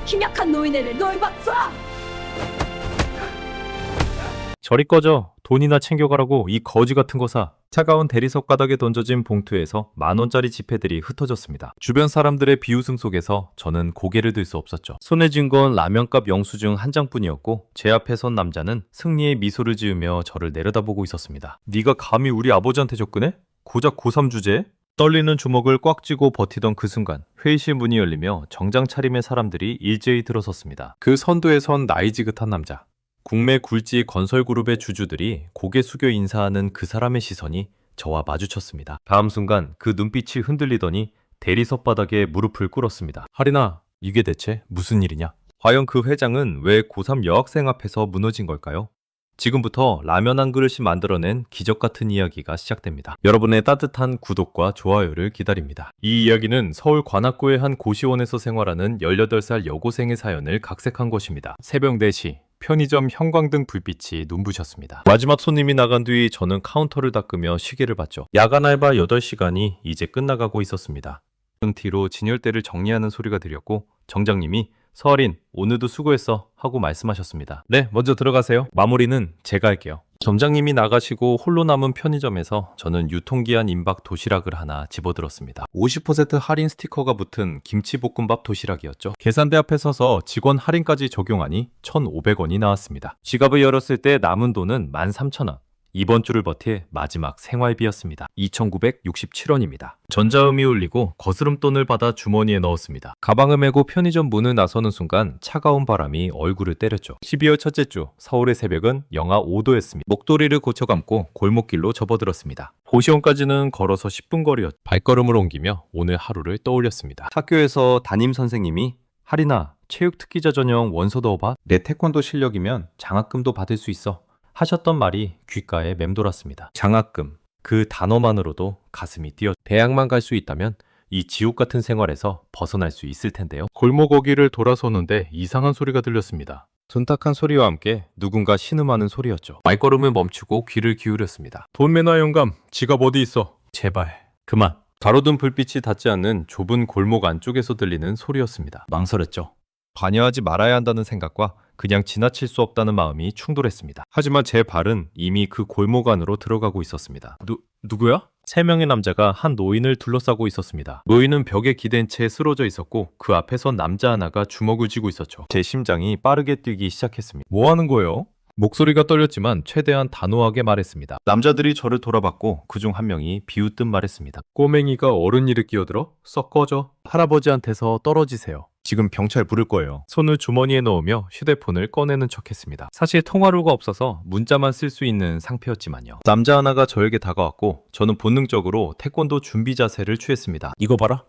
힘약한 노인네를 놀박쏴! 저리 꺼져. 돈이나 챙겨가라고 이 거지 같은 거 사. 차가운 대리석 바닥에 던져진 봉투에서 10,000원짜리 지폐들이 흩어졌습니다. 주변 사람들의 비웃음 속에서 저는 고개를 들 수 없었죠. 손에 쥔 건 라면값 영수증 한 장뿐이었고 제 앞에 선 남자는 승리의 미소를 지으며 저를 내려다보고 있었습니다. 네가 감히 우리 아버지한테 접근해? 고작 고3 주제에? 떨리는 주먹을 꽉 쥐고 버티던 그 순간 회의실 문이 열리며 정장 차림의 사람들이 일제히 들어섰습니다. 그 선두에 선 나이 지긋한 남자. 국내 굴지 건설그룹의 주주들이 고개 숙여 인사하는 그 사람의 시선이 저와 마주쳤습니다. 다음 순간 그 눈빛이 흔들리더니 대리석 바닥에 무릎을 꿇었습니다. 하리나, 이게 대체 무슨 일이냐? 과연 그 회장은 왜 고3 여학생 앞에서 무너진 걸까요? 지금부터 라면 한 그릇이 만들어낸 기적 같은 이야기가 시작됩니다. 여러분의 따뜻한 구독과 좋아요를 기다립니다. 이 이야기는 서울 관악구의 한 고시원에서 생활하는 18살 여고생의 사연을 각색한 것입니다. 새벽 4시 편의점 형광등 불빛이 눈부셨습니다. 마지막 손님이 나간 뒤 저는 카운터를 닦으며 시계를 봤죠. 야간 알바 8시간이 이제 끝나가고 있었습니다. 뒤로 진열대를 정리하는 소리가 들렸고 정장님이 서아린, 오늘도 수고했어 하고 말씀하셨습니다. 네, 먼저 들어가세요. 마무리는 제가 할게요. 점장님이 나가시고 홀로 남은 편의점에서 저는 유통기한 임박 도시락을 하나 집어들었습니다. 50% 할인 스티커가 붙은 김치볶음밥 도시락이었죠. 계산대 앞에 서서 직원 할인까지 적용하니 1,500원이 나왔습니다. 지갑을 열었을 때 남은 돈은 13,000원. 이번 주를 버틸 마지막 생활비였습니다. 2,967원입니다. 전자음이 울리고 거스름돈을 받아 주머니에 넣었습니다. 가방을 메고 편의점 문을 나서는 순간 차가운 바람이 얼굴을 때렸죠. 12월 첫째 주 서울의 새벽은 영하 5도였습니다. 목도리를 고쳐 감고 골목길로 접어들었습니다. 고시원까지는 걸어서 10분 거리였죠. 발걸음을 옮기며 오늘 하루를 떠올렸습니다. 학교에서 담임 선생님이 하리나, 체육 특기자 전형 원서 넣어봐. 내 태권도 실력이면 장학금도 받을 수 있어. 하셨던 말이 귓가에 맴돌았습니다. 장학금, 그 단어만으로도 가슴이 뛰어. 대학만 갈 수 있다면 이 지옥 같은 생활에서 벗어날 수 있을 텐데요. 골목 어귀를 돌아서는데 이상한 소리가 들렸습니다. 둔탁한 소리와 함께 누군가 신음하는 소리였죠. 말걸음을 멈추고 귀를 기울였습니다. 돈 매나 영감, 지갑 어디 있어? 제발, 그만. 가로등 불빛이 닿지 않는 좁은 골목 안쪽에서 들리는 소리였습니다. 망설였죠. 관여하지 말아야 한다는 생각과 그냥 지나칠 수 없다는 마음이 충돌했습니다. 하지만 제 발은 이미 그 골목 안으로 들어가고 있었습니다. 누구야? 3명의 남자가 한 노인을 둘러싸고 있었습니다. 노인은 벽에 기댄 채 쓰러져 있었고 그 앞에 선 남자 하나가 주먹을 쥐고 있었죠. 제 심장이 빠르게 뛰기 시작했습니다. 뭐 하는 거예요? 목소리가 떨렸지만 최대한 단호하게 말했습니다. 남자들이 저를 돌아봤고 그중 한 명이 비웃듯 말했습니다. 꼬맹이가 어른 일을 끼어들어? 썩 꺼져. 할아버지한테서 떨어지세요. 지금 경찰 부를 거예요. 손을 주머니에 넣으며 휴대폰을 꺼내는 척했습니다. 사실 통화료가 없어서 문자만 쓸 수 있는 상태였지만요. 남자 하나가 저에게 다가왔고 저는 본능적으로 태권도 준비 자세를 취했습니다. 이거 봐라.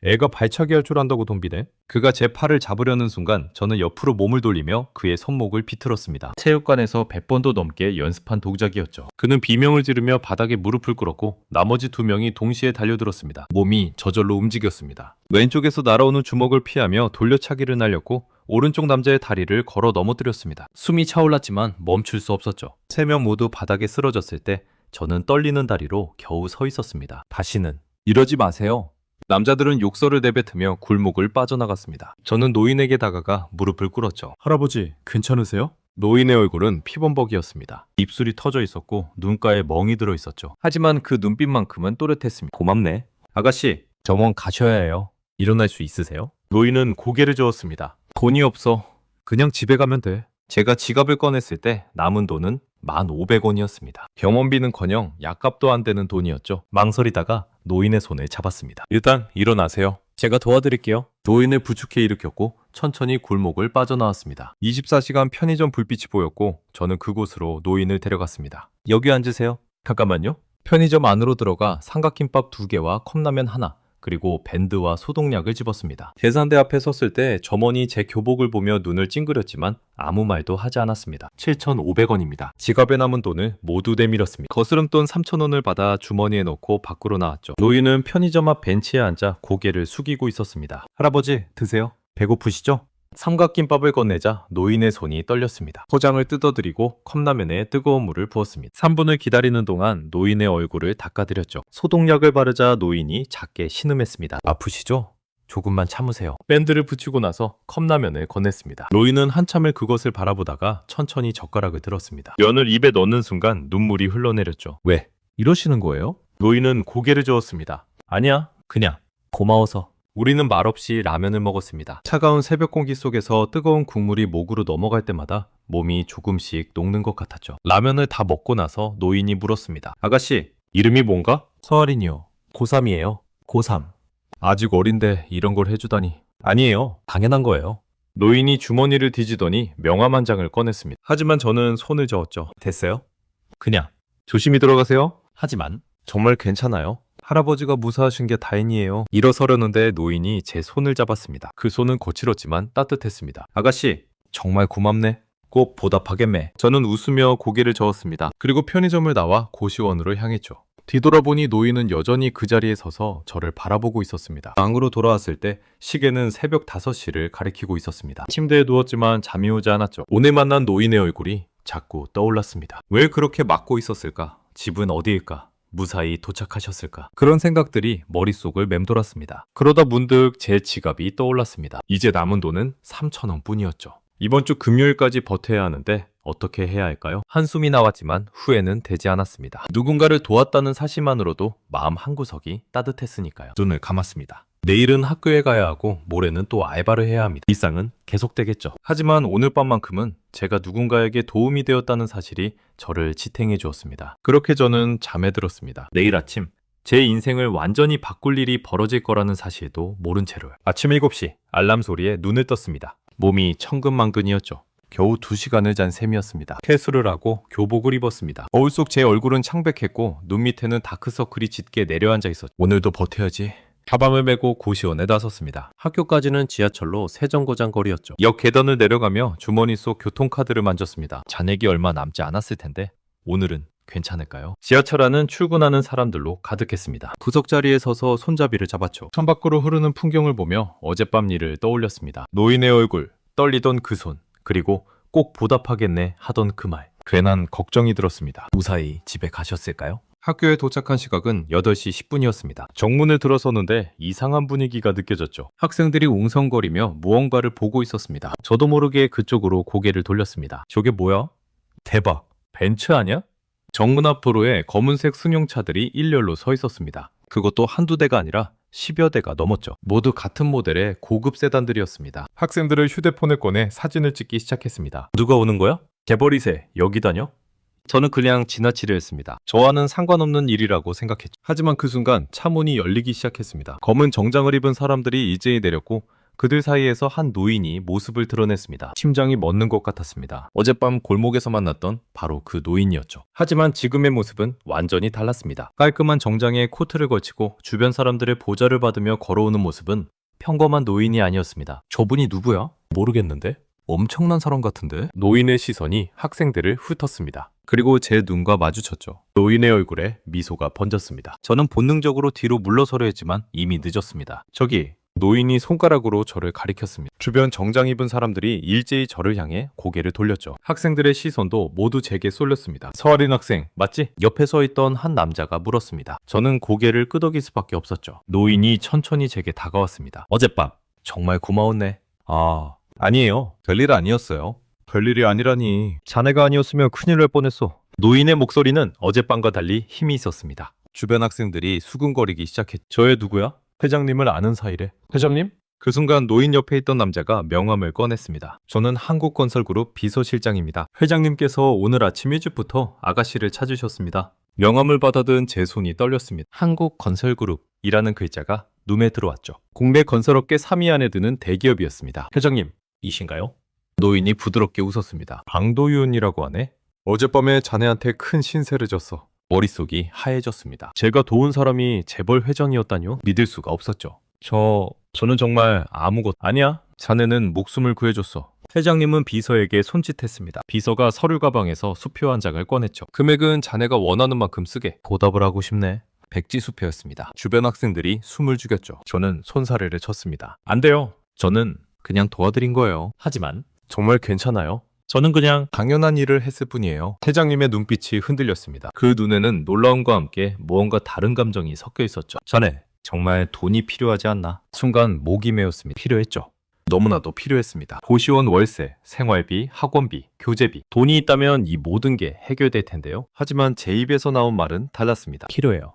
애가 발차기 할 줄 안다고 덤비네. 그가 제 팔을 잡으려는 순간 저는 옆으로 몸을 돌리며 그의 손목을 비틀었습니다. 체육관에서 100번도 넘게 연습한 동작이었죠. 그는 비명을 지르며 바닥에 무릎을 꿇었고 나머지 2명이 동시에 달려들었습니다. 몸이 저절로 움직였습니다. 왼쪽에서 날아오는 주먹을 피하며 돌려차기를 날렸고 오른쪽 남자의 다리를 걸어 넘어뜨렸습니다. 숨이 차올랐지만 멈출 수 없었죠. 3명 모두 바닥에 쓰러졌을 때 저는 떨리는 다리로 겨우 서 있었습니다. 다시는 이러지 마세요. 남자들은 욕설을 내뱉으며 골목을 빠져나갔습니다. 저는 노인에게 다가가 무릎을 꿇었죠. 할아버지, 괜찮으세요? 노인의 얼굴은 피범벅이었습니다. 입술이 터져 있었고 눈가에 멍이 들어 있었죠. 하지만 그 눈빛만큼은 또렷했습니다. 고맙네. 아가씨, 정원 가셔야 해요. 일어날 수 있으세요? 노인은 고개를 저었습니다. 돈이 없어. 그냥 집에 가면 돼. 제가 지갑을 꺼냈을 때 남은 돈은 1,500원이었습니다. 병원비는커녕 약값도 안 되는 돈이었죠. 망설이다가 노인의 손을 잡았습니다. 일단 일어나세요. 제가 도와드릴게요. 노인을 부축해 일으켰고 천천히 골목을 빠져나왔습니다. 24시간 편의점 불빛이 보였고 저는 그곳으로 노인을 데려갔습니다. 여기 앉으세요. 잠깐만요. 편의점 안으로 들어가 삼각김밥 2개와 컵라면 하나, 그리고 밴드와 소독약을 집었습니다. 계산대 앞에 섰을 때 점원이 제 교복을 보며 눈을 찡그렸지만 아무 말도 하지 않았습니다. 7,500원입니다. 지갑에 남은 돈을 모두 내밀었습니다. 거스름돈 3,000원을 받아 주머니에 넣고 밖으로 나왔죠. 노인은 편의점 앞 벤치에 앉아 고개를 숙이고 있었습니다. 할아버지, 드세요. 배고프시죠? 삼각김밥을 꺼내자 노인의 손이 떨렸습니다. 포장을 뜯어드리고 컵라면에 뜨거운 물을 부었습니다. 3분을 기다리는 동안 노인의 얼굴을 닦아드렸죠. 소독약을 바르자 노인이 작게 신음했습니다. 아프시죠? 조금만 참으세요. 밴드를 붙이고 나서 컵라면을 건넸습니다. 노인은 한참을 그것을 바라보다가 천천히 젓가락을 들었습니다. 면을 입에 넣는 순간 눈물이 흘러내렸죠. 왜? 이러시는 거예요? 노인은 고개를 저었습니다. 아니야, 그냥 고마워서. 우리는 말없이 라면을 먹었습니다. 차가운 새벽 공기 속에서 뜨거운 국물이 목으로 넘어갈 때마다 몸이 조금씩 녹는 것 같았죠. 라면을 다 먹고 나서 노인이 물었습니다. 아가씨, 이름이 뭔가? 서아린이요. 고3이에요. 고3. 아직 어린데 이런 걸 해주다니. 아니에요. 당연한 거예요. 노인이 주머니를 뒤지더니 명함 한 장을 꺼냈습니다. 하지만 저는 손을 저었죠. 됐어요? 그냥. 조심히 들어가세요. 하지만 정말 괜찮아요. 할아버지가 무사하신 게 다행이에요. 일어서려는데 노인이 제 손을 잡았습니다. 그 손은 거칠었지만 따뜻했습니다. 아가씨, 정말 고맙네. 꼭 보답하겠매. 저는 웃으며 고개를 저었습니다. 그리고 편의점을 나와 고시원으로 향했죠. 뒤돌아보니 노인은 여전히 그 자리에 서서 저를 바라보고 있었습니다. 방으로 돌아왔을 때 시계는 새벽 5시를 가리키고 있었습니다. 침대에 누웠지만 잠이 오지 않았죠. 오늘 만난 노인의 얼굴이 자꾸 떠올랐습니다. 왜 그렇게 막고 있었을까? 집은 어디일까? 무사히 도착하셨을까? 그런 생각들이 머릿속을 맴돌았습니다. 그러다 문득 제 지갑이 떠올랐습니다. 이제 남은 돈은 3,000원 뿐이었죠. 이번 주 금요일까지 버텨야 하는데 어떻게 해야 할까요? 한숨이 나왔지만 후회는 되지 않았습니다. 누군가를 도왔다는 사실만으로도 마음 한구석이 따뜻했으니까요. 눈을 감았습니다. 내일은 학교에 가야 하고 모레는 또 알바를 해야 합니다. 일상은 계속되겠죠. 하지만 오늘 밤만큼은 제가 누군가에게 도움이 되었다는 사실이 저를 지탱해 주었습니다. 그렇게 저는 잠에 들었습니다. 내일 아침 제 인생을 완전히 바꿀 일이 벌어질 거라는 사실도 모른 채로요. 아침 7시 알람 소리에 눈을 떴습니다. 몸이 천근만근이었죠. 겨우 2시간을 잔 셈이었습니다. 퇴수를 하고 교복을 입었습니다. 거울 속 제 얼굴은 창백했고 눈 밑에는 다크서클이 짙게 내려앉아 있었죠. 오늘도 버텨야지. 가방을 메고 고시원에 나섰습니다. 학교까지는 지하철로 세정거장 거리였죠. 역 계단을 내려가며 주머니 속 교통카드를 만졌습니다. 잔액이 얼마 남지 않았을 텐데 오늘은 괜찮을까요? 지하철 안은 출근하는 사람들로 가득했습니다. 구석자리에 서서 손잡이를 잡았죠. 창밖으로 흐르는 풍경을 보며 어젯밤 일을 떠올렸습니다. 노인의 얼굴, 떨리던 그 손, 그리고 꼭 보답하겠네 하던 그 말. 괜한 걱정이 들었습니다. 무사히 집에 가셨을까요? 학교에 도착한 시각은 8시 10분이었습니다. 정문을 들어서는데 이상한 분위기가 느껴졌죠. 학생들이 웅성거리며 무언가를 보고 있었습니다. 저도 모르게 그쪽으로 고개를 돌렸습니다. 저게 뭐야? 대박! 벤츠 아냐? 정문 앞도로에 검은색 승용차들이 일렬로 서 있었습니다. 그것도 한두 대가 아니라 10여 대가 넘었죠. 모두 같은 모델의 고급 세단들이었습니다. 학생들을 휴대폰을 꺼내 사진을 찍기 시작했습니다. 누가 오는 거야? 개버리세, 여기 다녀? 저는 그냥 지나치려 했습니다. 저와는 상관없는 일이라고 생각했죠. 하지만 그 순간 차 문이 열리기 시작했습니다. 검은 정장을 입은 사람들이 일제히 내렸고 그들 사이에서 한 노인이 모습을 드러냈습니다. 심장이 멎는 것 같았습니다. 어젯밤 골목에서 만났던 바로 그 노인이었죠. 하지만 지금의 모습은 완전히 달랐습니다. 깔끔한 정장에 코트를 걸치고 주변 사람들의 보좌를 받으며 걸어오는 모습은 평범한 노인이 아니었습니다. 저분이 누구야? 모르겠는데? 엄청난 사람 같은데? 노인의 시선이 학생들을 훑었습니다. 그리고 제 눈과 마주쳤죠. 노인의 얼굴에 미소가 번졌습니다. 저는 본능적으로 뒤로 물러서려 했지만 이미 늦었습니다. 저기, 노인이 손가락으로 저를 가리켰습니다. 주변 정장 입은 사람들이 일제히 저를 향해 고개를 돌렸죠. 학생들의 시선도 모두 제게 쏠렸습니다. 서아린 학생, 맞지? 옆에 서 있던 한 남자가 물었습니다. 저는 고개를 끄덕일 수밖에 없었죠. 노인이 천천히 제게 다가왔습니다. 어젯밤, 정말 고마웠네. 아니에요. 별일 아니었어요. 별일이 아니라니. 자네가 아니었으면 큰일 날 뻔했어. 노인의 목소리는 어젯밤과 달리 힘이 있었습니다. 주변 학생들이 수근거리기 시작했죠. 저의 누구야? 회장님을 아는 사이래. 회장님? 그 순간 노인 옆에 있던 남자가 명함을 꺼냈습니다. 저는 한국건설그룹 비서실장입니다. 회장님께서 오늘 아침 일찍부터 아가씨를 찾으셨습니다. 명함을 받아든 제 손이 떨렸습니다. 한국건설그룹이라는 글자가 눈에 들어왔죠. 국내 건설업계 3위 안에 드는 대기업이었습니다. 회장님, 이신가요? 노인이 부드럽게 웃었습니다. 방도윤이라고 하네? 어젯밤에 자네한테 큰 신세를 졌어. 머릿속이 하얘졌습니다. 제가 도운 사람이 재벌 회장이었다뇨? 믿을 수가 없었죠. 저는 정말 아무것도 아니야. 자네는 목숨을 구해줬어. 회장님은 비서에게 손짓했습니다. 비서가 서류 가방에서 수표 한 장을 꺼냈죠. 금액은 자네가 원하는 만큼 쓰게. 보답을 하고 싶네. 백지수표였습니다. 주변 학생들이 숨을 죽였죠. 저는 손사래를 쳤습니다. 안 돼요. 저는 그냥 도와드린 거예요. 하지만 정말 괜찮아요. 저는 그냥 당연한 일을 했을 뿐이에요. 회장님의 눈빛이 흔들렸습니다. 그 눈에는 놀라움과 함께 무언가 다른 감정이 섞여 있었죠. 자네, 정말 돈이 필요하지 않나? 순간 목이 메었습니다. 필요했죠. 너무나도 필요했습니다. 고시원 월세, 생활비, 학원비, 교재비. 돈이 있다면 이 모든 게 해결될 텐데요. 하지만 제 입에서 나온 말은 달랐습니다. 필요해요.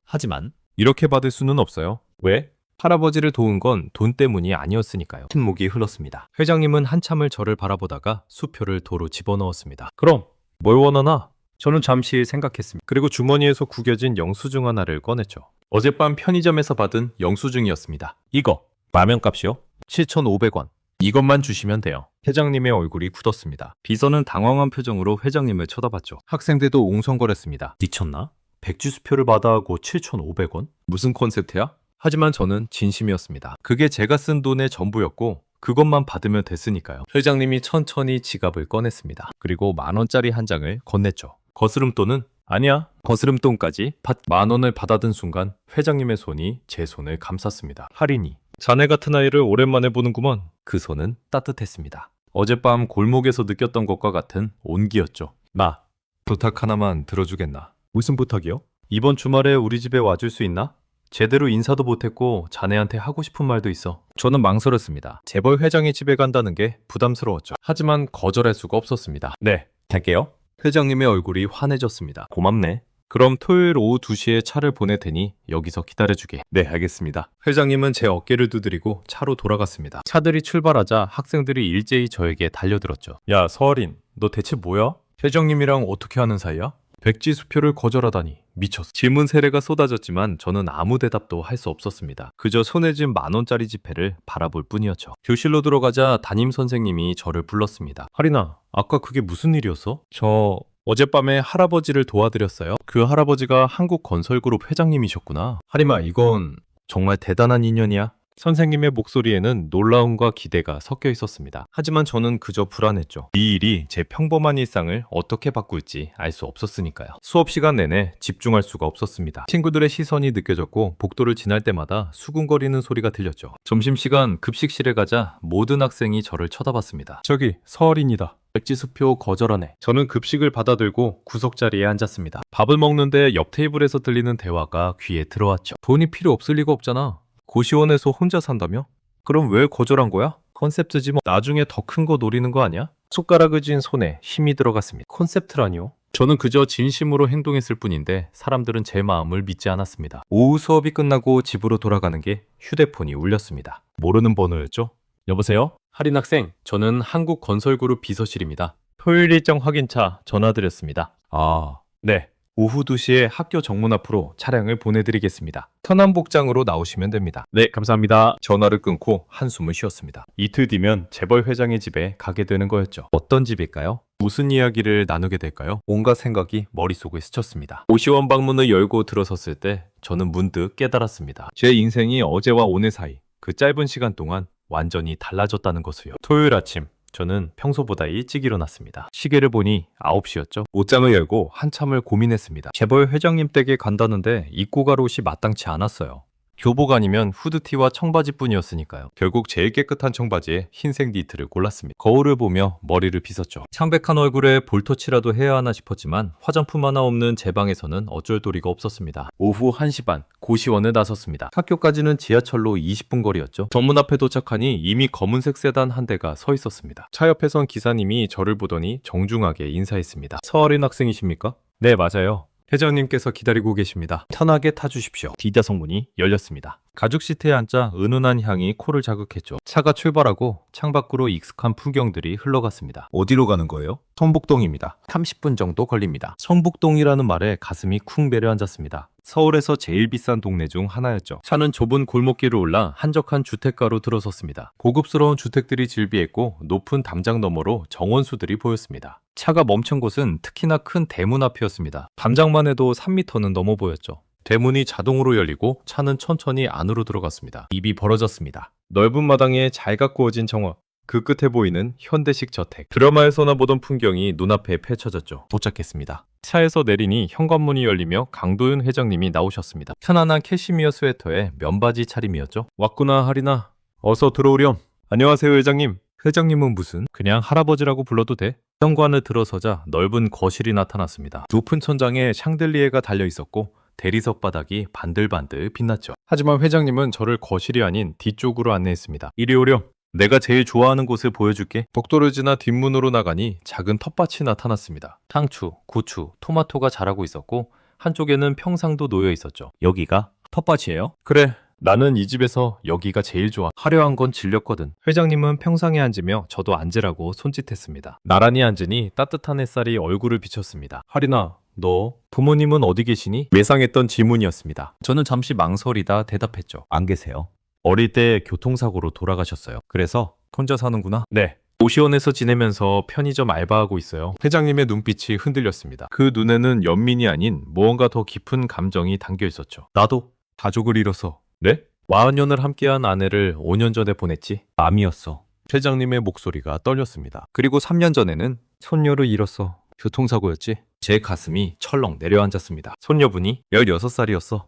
하지만 이렇게 받을 수는 없어요. 왜? 할아버지를 도운 건 돈 때문이 아니었으니까요. 침묵이 흘렀습니다. 회장님은 한참을 저를 바라보다가 수표를 도로 집어넣었습니다. 그럼 뭘 원하나? 저는 잠시 생각했습니다. 그리고 주머니에서 구겨진 영수증 하나를 꺼냈죠. 어젯밤 편의점에서 받은 영수증이었습니다. 이거 라면값이요? 7,500원. 이것만 주시면 돼요. 회장님의 얼굴이 굳었습니다. 비서는 당황한 표정으로 회장님을 쳐다봤죠. 학생들도 웅성거렸습니다. 미쳤나? 백지수표를 받아하고 7,500원? 무슨 콘셉트야? 하지만 저는 진심이었습니다. 그게 제가 쓴 돈의 전부였고 그것만 받으면 됐으니까요. 회장님이 천천히 지갑을 꺼냈습니다. 그리고 10,000원짜리 한 장을 건넸죠. 거스름돈은? 아니야. 거스름돈까지 10,000원을 받아든 순간 회장님의 손이 제 손을 감쌌습니다. 할인이. 자네 같은 아이를 오랜만에 보는구먼. 그 손은 따뜻했습니다. 어젯밤 골목에서 느꼈던 것과 같은 온기였죠. 나 부탁 하나만 들어주겠나? 무슨 부탁이요? 이번 주말에 우리 집에 와줄 수 있나? 제대로 인사도 못했고 자네한테 하고 싶은 말도 있어. 저는 망설였습니다. 재벌 회장의 집에 간다는 게 부담스러웠죠. 하지만 거절할 수가 없었습니다. 네, 갈게요. 회장님의 얼굴이 환해졌습니다. 고맙네. 그럼 토요일 오후 2시에 차를 보낼 테니 여기서 기다려주게. 네, 알겠습니다. 회장님은 제 어깨를 두드리고 차로 돌아갔습니다. 차들이 출발하자 학생들이 일제히 저에게 달려들었죠. 야, 서어린, 너 대체 뭐야? 회장님이랑 어떻게 하는 사이야? 백지수표를 거절하다니 미쳤어. 질문 세례가 쏟아졌지만 저는 아무 대답도 할 수 없었습니다. 그저 손에 쥔 10,000원짜리 지폐를 바라볼 뿐이었죠. 교실로 들어가자 담임 선생님이 저를 불렀습니다. 하린아, 아까 그게 무슨 일이었어? 저 어젯밤에 할아버지를 도와드렸어요. 그 할아버지가 한국건설그룹 회장님이셨구나. 하림아, 이건 정말 대단한 인연이야. 선생님의 목소리에는 놀라움과 기대가 섞여 있었습니다. 하지만 저는 그저 불안했죠. 이 일이 제 평범한 일상을 어떻게 바꿀지 알 수 없었으니까요. 수업 시간 내내 집중할 수가 없었습니다. 친구들의 시선이 느껴졌고 복도를 지날 때마다 수군거리는 소리가 들렸죠. 점심시간 급식실에 가자 모든 학생이 저를 쳐다봤습니다. 저기 서어린이다. 백지수표 거절하네. 저는 급식을 받아들고 구석자리에 앉았습니다. 밥을 먹는데 옆 테이블에서 들리는 대화가 귀에 들어왔죠. 돈이 필요 없을 리가 없잖아. 고시원에서 혼자 산다며? 그럼 왜 거절한 거야? 컨셉트지 뭐. 나중에 더 큰 거 노리는 거 아니야? 손가락을 쥔 손에 힘이 들어갔습니다. 컨셉트라니요? 저는 그저 진심으로 행동했을 뿐인데 사람들은 제 마음을 믿지 않았습니다. 오후 수업이 끝나고 집으로 돌아가는 게 휴대폰이 울렸습니다. 모르는 번호였죠? 여보세요? 할인 학생, 저는 한국건설그룹 비서실입니다. 토요일 일정 확인차 전화드렸습니다. 아, 네. 오후 2시에 학교 정문 앞으로 차량을 보내드리겠습니다. 편한 복장으로 나오시면 됩니다. 네, 감사합니다. 전화를 끊고 한숨을 쉬었습니다. 이틀 뒤면 재벌 회장의 집에 가게 되는 거였죠. 어떤 집일까요? 무슨 이야기를 나누게 될까요? 온갖 생각이 머릿속에 스쳤습니다. 고시원 방문을 열고 들어섰을 때 저는 문득 깨달았습니다. 제 인생이 어제와 오늘 사이 그 짧은 시간 동안 완전히 달라졌다는 것을요. 토요일 아침 저는 평소보다 일찍 일어났습니다. 시계를 보니 9시였죠. 옷장을 열고 한참을 고민했습니다. 재벌 회장님 댁에 간다는데 입고 갈 옷이 마땅치 않았어요. 교복 아니면 후드티와 청바지뿐이었으니까요. 결국 제일 깨끗한 청바지에 흰색 니트를 골랐습니다. 거울을 보며 머리를 빗었죠. 창백한 얼굴에 볼터치라도 해야 하나 싶었지만 화장품 하나 없는 제 방에서는 어쩔 도리가 없었습니다. 오후 1시 반 고시원을 나섰습니다. 학교까지는 지하철로 20분 거리였죠. 정문 앞에 도착하니 이미 검은색 세단 한 대가 서 있었습니다. 차 옆에선 기사님이 저를 보더니 정중하게 인사했습니다. 서어린 학생이십니까? 네, 맞아요. 회장님께서 기다리고 계십니다. 편하게 타주십시오. 뒷좌석 문이 열렸습니다. 가죽 시트에 앉자 은은한 향이 코를 자극했죠. 차가 출발하고 창밖으로 익숙한 풍경들이 흘러갔습니다. 어디로 가는 거예요? 성북동입니다. 30분 정도 걸립니다. 성북동이라는 말에 가슴이 쿵 내려앉았습니다. 서울에서 제일 비싼 동네 중 하나였죠. 차는 좁은 골목길을 올라 한적한 주택가로 들어섰습니다. 고급스러운 주택들이 질비했고 높은 담장 너머로 정원수들이 보였습니다. 차가 멈춘 곳은 특히나 큰 대문 앞이었습니다. 담장만 해도 3m는 넘어 보였죠. 대문이 자동으로 열리고 차는 천천히 안으로 들어갔습니다. 입이 벌어졌습니다. 넓은 마당에 잘 가꾸어진 정원, 그 끝에 보이는 현대식 저택. 드라마에서나 보던 풍경이 눈앞에 펼쳐졌죠. 도착했습니다. 차에서 내리니 현관문이 열리며 강도윤 회장님이 나오셨습니다. 편안한 캐시미어 스웨터에 면바지 차림이었죠. 왔구나, 하리나. 어서 들어오렴. 안녕하세요, 회장님. 회장님은 무슨? 그냥 할아버지라고 불러도 돼? 현관을 들어서자 넓은 거실이 나타났습니다. 높은 천장에 샹들리에가 달려 있었고 대리석 바닥이 반들반들 빛났죠. 하지만 회장님은 저를 거실이 아닌 뒤쪽으로 안내했습니다. 이리 오렴. 내가 제일 좋아하는 곳을 보여줄게. 복도를 지나 뒷문으로 나가니 작은 텃밭이 나타났습니다. 상추, 고추, 토마토가 자라고 있었고 한쪽에는 평상도 놓여 있었죠. 여기가 텃밭이에요? 그래. 나는 이 집에서 여기가 제일 좋아. 화려한 건 질렸거든. 회장님은 평상에 앉으며 저도 앉으라고 손짓했습니다. 나란히 앉으니 따뜻한 햇살이 얼굴을 비쳤습니다. 하리나, 너 부모님은 어디 계시니? 예상했던 질문이었습니다. 저는 잠시 망설이다 대답했죠. 안 계세요. 어릴 때 교통사고로 돌아가셨어요. 그래서 혼자 사는구나? 네. 오시원에서 지내면서 편의점 알바하고 있어요. 회장님의 눈빛이 흔들렸습니다. 그 눈에는 연민이 아닌 무언가 더 깊은 감정이 담겨 있었죠. 나도 가족을 잃어서. 네? 40년을 함께한 아내를 5년 전에 보냈지. 암이었어. 회장님의 목소리가 떨렸습니다. 그리고 3년 전에는 손녀를 잃었어. 교통사고였지. 제 가슴이 철렁 내려앉았습니다. 손녀분이 16살이었어.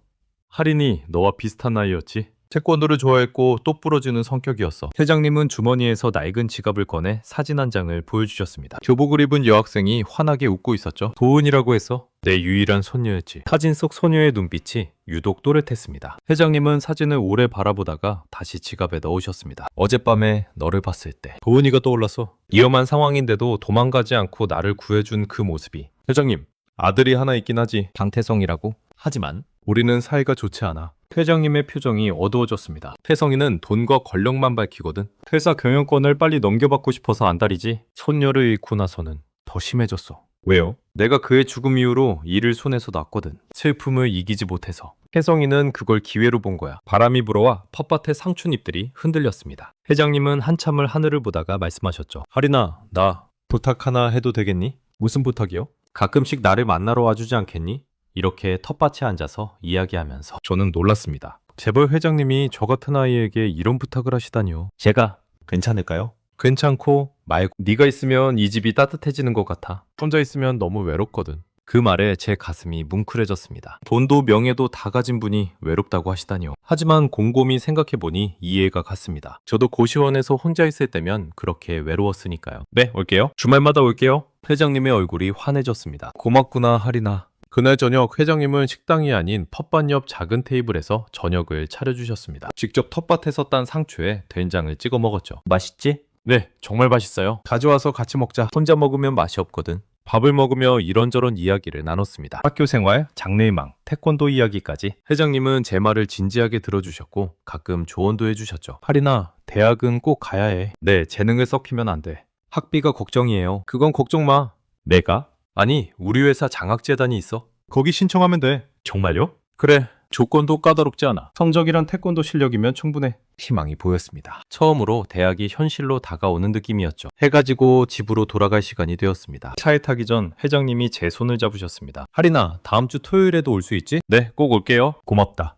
할인이 너와 비슷한 나이였지. 태권도를 좋아했고 똑부러지는 성격이었어. 회장님은 주머니에서 낡은 지갑을 꺼내 사진 한 장을 보여주셨습니다. 교복을 입은 여학생이 환하게 웃고 있었죠. 도은이라고 해서 내 유일한 손녀였지. 사진 속 소녀의 눈빛이 유독 또렷했습니다. 회장님은 사진을 오래 바라보다가 다시 지갑에 넣으셨습니다. 어젯밤에 너를 봤을 때 도은이가 떠올랐어. 위험한 상황인데도 도망가지 않고 나를 구해준 그 모습이. 회장님, 아들이 하나 있긴 하지. 강태성이라고. 하지만 우리는 사이가 좋지 않아. 회장님의 표정이 어두워졌습니다. 태성이는 돈과 권력만 밝히거든. 회사 경영권을 빨리 넘겨받고 싶어서 안달이지. 손녀를 잃고 나서는 더 심해졌어. 왜요? 내가 그의 죽음 이후로 일을 손에서 놨거든. 슬픔을 이기지 못해서. 혜성이는 그걸 기회로 본 거야. 바람이 불어와 텃밭의 상춘잎들이 흔들렸습니다. 회장님은 한참을 하늘을 보다가 말씀하셨죠. 하리나, 나 부탁 하나 해도 되겠니? 무슨 부탁이요? 가끔씩 나를 만나러 와주지 않겠니? 이렇게 텃밭에 앉아서 이야기하면서 저는 놀랐습니다. 재벌 회장님이 저 같은 아이에게 이런 부탁을 하시다니요. 제가 괜찮을까요? 괜찮고 말고 네가 있으면 이 집이 따뜻해지는 것 같아. 혼자 있으면 너무 외롭거든. 그 말에 제 가슴이 뭉클해졌습니다. 돈도 명예도 다 가진 분이 외롭다고 하시다니요. 하지만 곰곰이 생각해보니 이해가 갔습니다. 저도 고시원에서 혼자 있을 때면 그렇게 외로웠으니까요. 네, 올게요. 주말마다 올게요. 회장님의 얼굴이 환해졌습니다. 고맙구나, 하리나. 그날 저녁 회장님은 식당이 아닌 텃밭 옆 작은 테이블에서 저녁을 차려주셨습니다. 직접 텃밭에서 딴 상추에 된장을 찍어 먹었죠. 맛있지? 네, 정말 맛있어요. 가져와서 같이 먹자. 혼자 먹으면 맛이 없거든. 밥을 먹으며 이런저런 이야기를 나눴습니다. 학교 생활, 장래희망, 태권도 이야기까지. 회장님은 제 말을 진지하게 들어주셨고 가끔 조언도 해주셨죠. 하리나, 대학은 꼭 가야 해. 네, 재능을 썩히면 안 돼. 학비가 걱정이에요. 그건 걱정 마. 내가? 아니, 우리 회사 장학재단이 있어. 거기 신청하면 돼. 정말요? 그래. 조건도 까다롭지 않아. 성적이랑 태권도 실력이면 충분해. 희망이 보였습니다. 처음으로 대학이 현실로 다가오는 느낌이었죠. 해가 지고 집으로 돌아갈 시간이 되었습니다. 차에 타기 전 회장님이 제 손을 잡으셨습니다. 하리나, 다음 주 토요일에도 올 수 있지? 네, 꼭 올게요. 고맙다.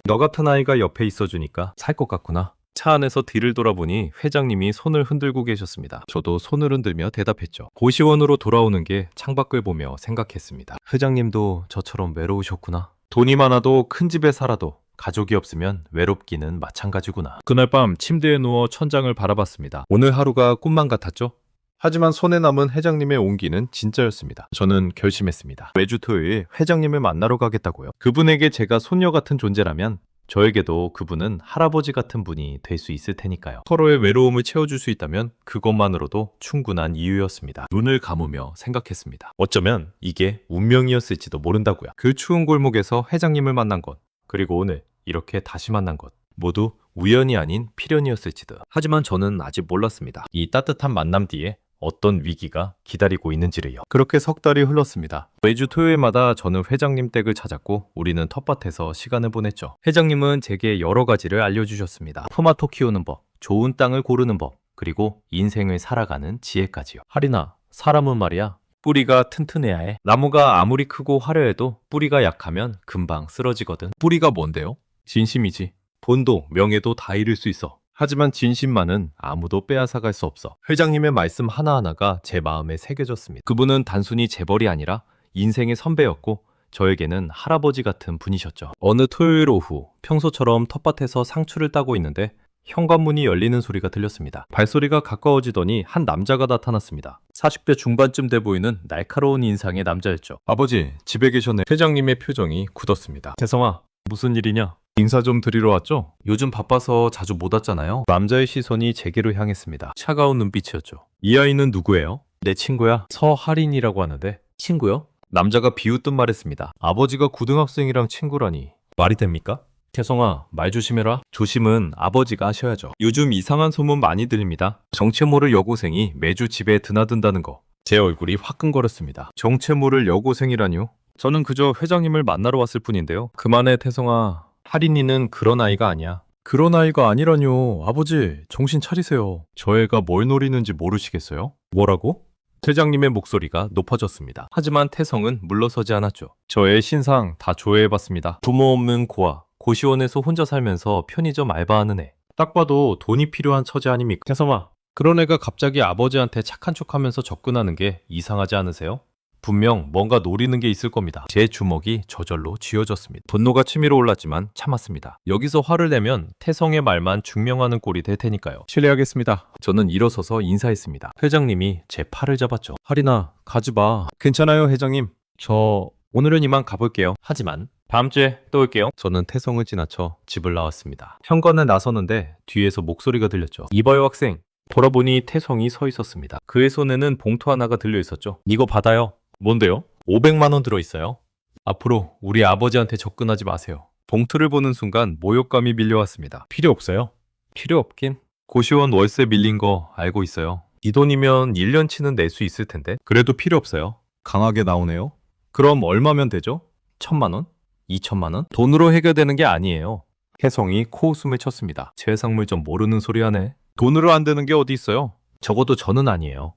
너 같은 아이가 옆에 있어주니까 살 것 같구나. 차 안에서 뒤를 돌아보니 회장님이 손을 흔들고 계셨습니다. 저도 손을 흔들며 대답했죠. 고시원으로 돌아오는 게 창밖을 보며 생각했습니다. 회장님도 저처럼 외로우셨구나. 돈이 많아도 큰 집에 살아도 가족이 없으면 외롭기는 마찬가지구나. 그날 밤 침대에 누워 천장을 바라봤습니다. 오늘 하루가 꿈만 같았죠? 하지만 손에 남은 회장님의 온기는 진짜였습니다. 저는 결심했습니다. 매주 토요일 회장님을 만나러 가겠다고요. 그분에게 제가 손녀 같은 존재라면 저에게도 그분은 할아버지 같은 분이 될 수 있을 테니까요. 서로의 외로움을 채워줄 수 있다면 그것만으로도 충분한 이유였습니다. 눈을 감으며 생각했습니다. 어쩌면 이게 운명이었을지도 모른다고요. 그 추운 골목에서 회장님을 만난 것, 그리고 오늘 이렇게 다시 만난 것, 모두 우연이 아닌 필연이었을지도. 하지만 저는 아직 몰랐습니다. 이 따뜻한 만남 뒤에 어떤 위기가 기다리고 있는지를요. 그렇게 석 달이 흘렀습니다. 매주 토요일마다 저는 회장님 댁을 찾았고 우리는 텃밭에서 시간을 보냈죠. 회장님은 제게 여러 가지를 알려주셨습니다. 토마토 키우는 법, 좋은 땅을 고르는 법, 그리고 인생을 살아가는 지혜까지요. 하리나, 사람은 말이야, 뿌리가 튼튼해야 해. 나무가 아무리 크고 화려해도 뿌리가 약하면 금방 쓰러지거든. 뿌리가 뭔데요? 진심이지. 돈도 명예도 다 잃을 수 있어. 하지만 진심만은 아무도 빼앗아갈 수 없어. 회장님의 말씀 하나하나가 제 마음에 새겨졌습니다. 그분은 단순히 재벌이 아니라 인생의 선배였고 저에게는 할아버지 같은 분이셨죠. 어느 토요일 오후 평소처럼 텃밭에서 상추를 따고 있는데 현관문이 열리는 소리가 들렸습니다. 발소리가 가까워지더니 한 남자가 나타났습니다. 40대 중반쯤 돼 보이는 날카로운 인상의 남자였죠. 아버지, 집에 계셨네. 회장님의 표정이 굳었습니다. 태성아, 무슨 일이냐? 인사 좀 드리러 왔죠? 요즘 바빠서 자주 못 왔잖아요. 남자의 시선이 제게로 향했습니다. 차가운 눈빛이었죠. 이 아이는 누구예요? 내 친구야. 서하린이라고 하는데. 친구요? 남자가 비웃듯 말했습니다. 아버지가 고등학생이랑 친구라니. 말이 됩니까? 태성아, 말 조심해라. 조심은 아버지가 하셔야죠. 요즘 이상한 소문 많이 들립니다. 정체 모를 여고생이 매주 집에 드나든다는 거. 제 얼굴이 화끈거렸습니다. 정체 모를 여고생이라뇨? 저는 그저 회장님을 만나러 왔을 뿐인데요. 그만해, 태성아. 하린이는 그런 아이가 아니야. 그런 아이가 아니라뇨. 아버지, 정신 차리세요. 저 애가 뭘 노리는지 모르시겠어요? 뭐라고? 회장님의 목소리가 높아졌습니다. 하지만 태성은 물러서지 않았죠. 저의 신상 다 조회해봤습니다. 부모 없는 고아, 고시원에서 혼자 살면서 편의점 알바하는 애. 딱 봐도 돈이 필요한 처지 아닙니까? 태성아, 그런 애가 갑자기 아버지한테 착한 척하면서 접근하는 게 이상하지 않으세요? 분명 뭔가 노리는 게 있을 겁니다. 제 주먹이 저절로 쥐어졌습니다. 분노가 치밀어 올랐지만 참았습니다. 여기서 화를 내면 태성의 말만 증명하는 꼴이 될 테니까요. 실례하겠습니다. 저는 일어서서 인사했습니다. 회장님이 제 팔을 잡았죠. 하린아, 가지 마. 괜찮아요, 회장님. 저 오늘은 이만 가볼게요. 하지만 다음 주에 또 올게요. 저는 태성을 지나쳐 집을 나왔습니다. 현관에 나서는데 뒤에서 목소리가 들렸죠. 이봐요, 학생. 돌아보니 태성이 서 있었습니다. 그의 손에는 봉투 하나가 들려 있었죠. 이거 받아요. 뭔데요? 500만 원 들어있어요. 앞으로 우리 아버지한테 접근하지 마세요. 봉투를 보는 순간 모욕감이 밀려왔습니다. 필요 없어요? 필요 없긴. 고시원 월세 밀린 거 알고 있어요. 이 돈이면 1년치는 낼 수 있을 텐데. 그래도 필요 없어요. 강하게 나오네요. 그럼 얼마면 되죠? 1,000만 원? 2천만 원? 돈으로 해결되는 게 아니에요. 혜성이 코웃음을 쳤습니다. 세상물 좀 모르는 소리 하네. 돈으로 안 되는 게 어디 있어요? 적어도 저는 아니에요.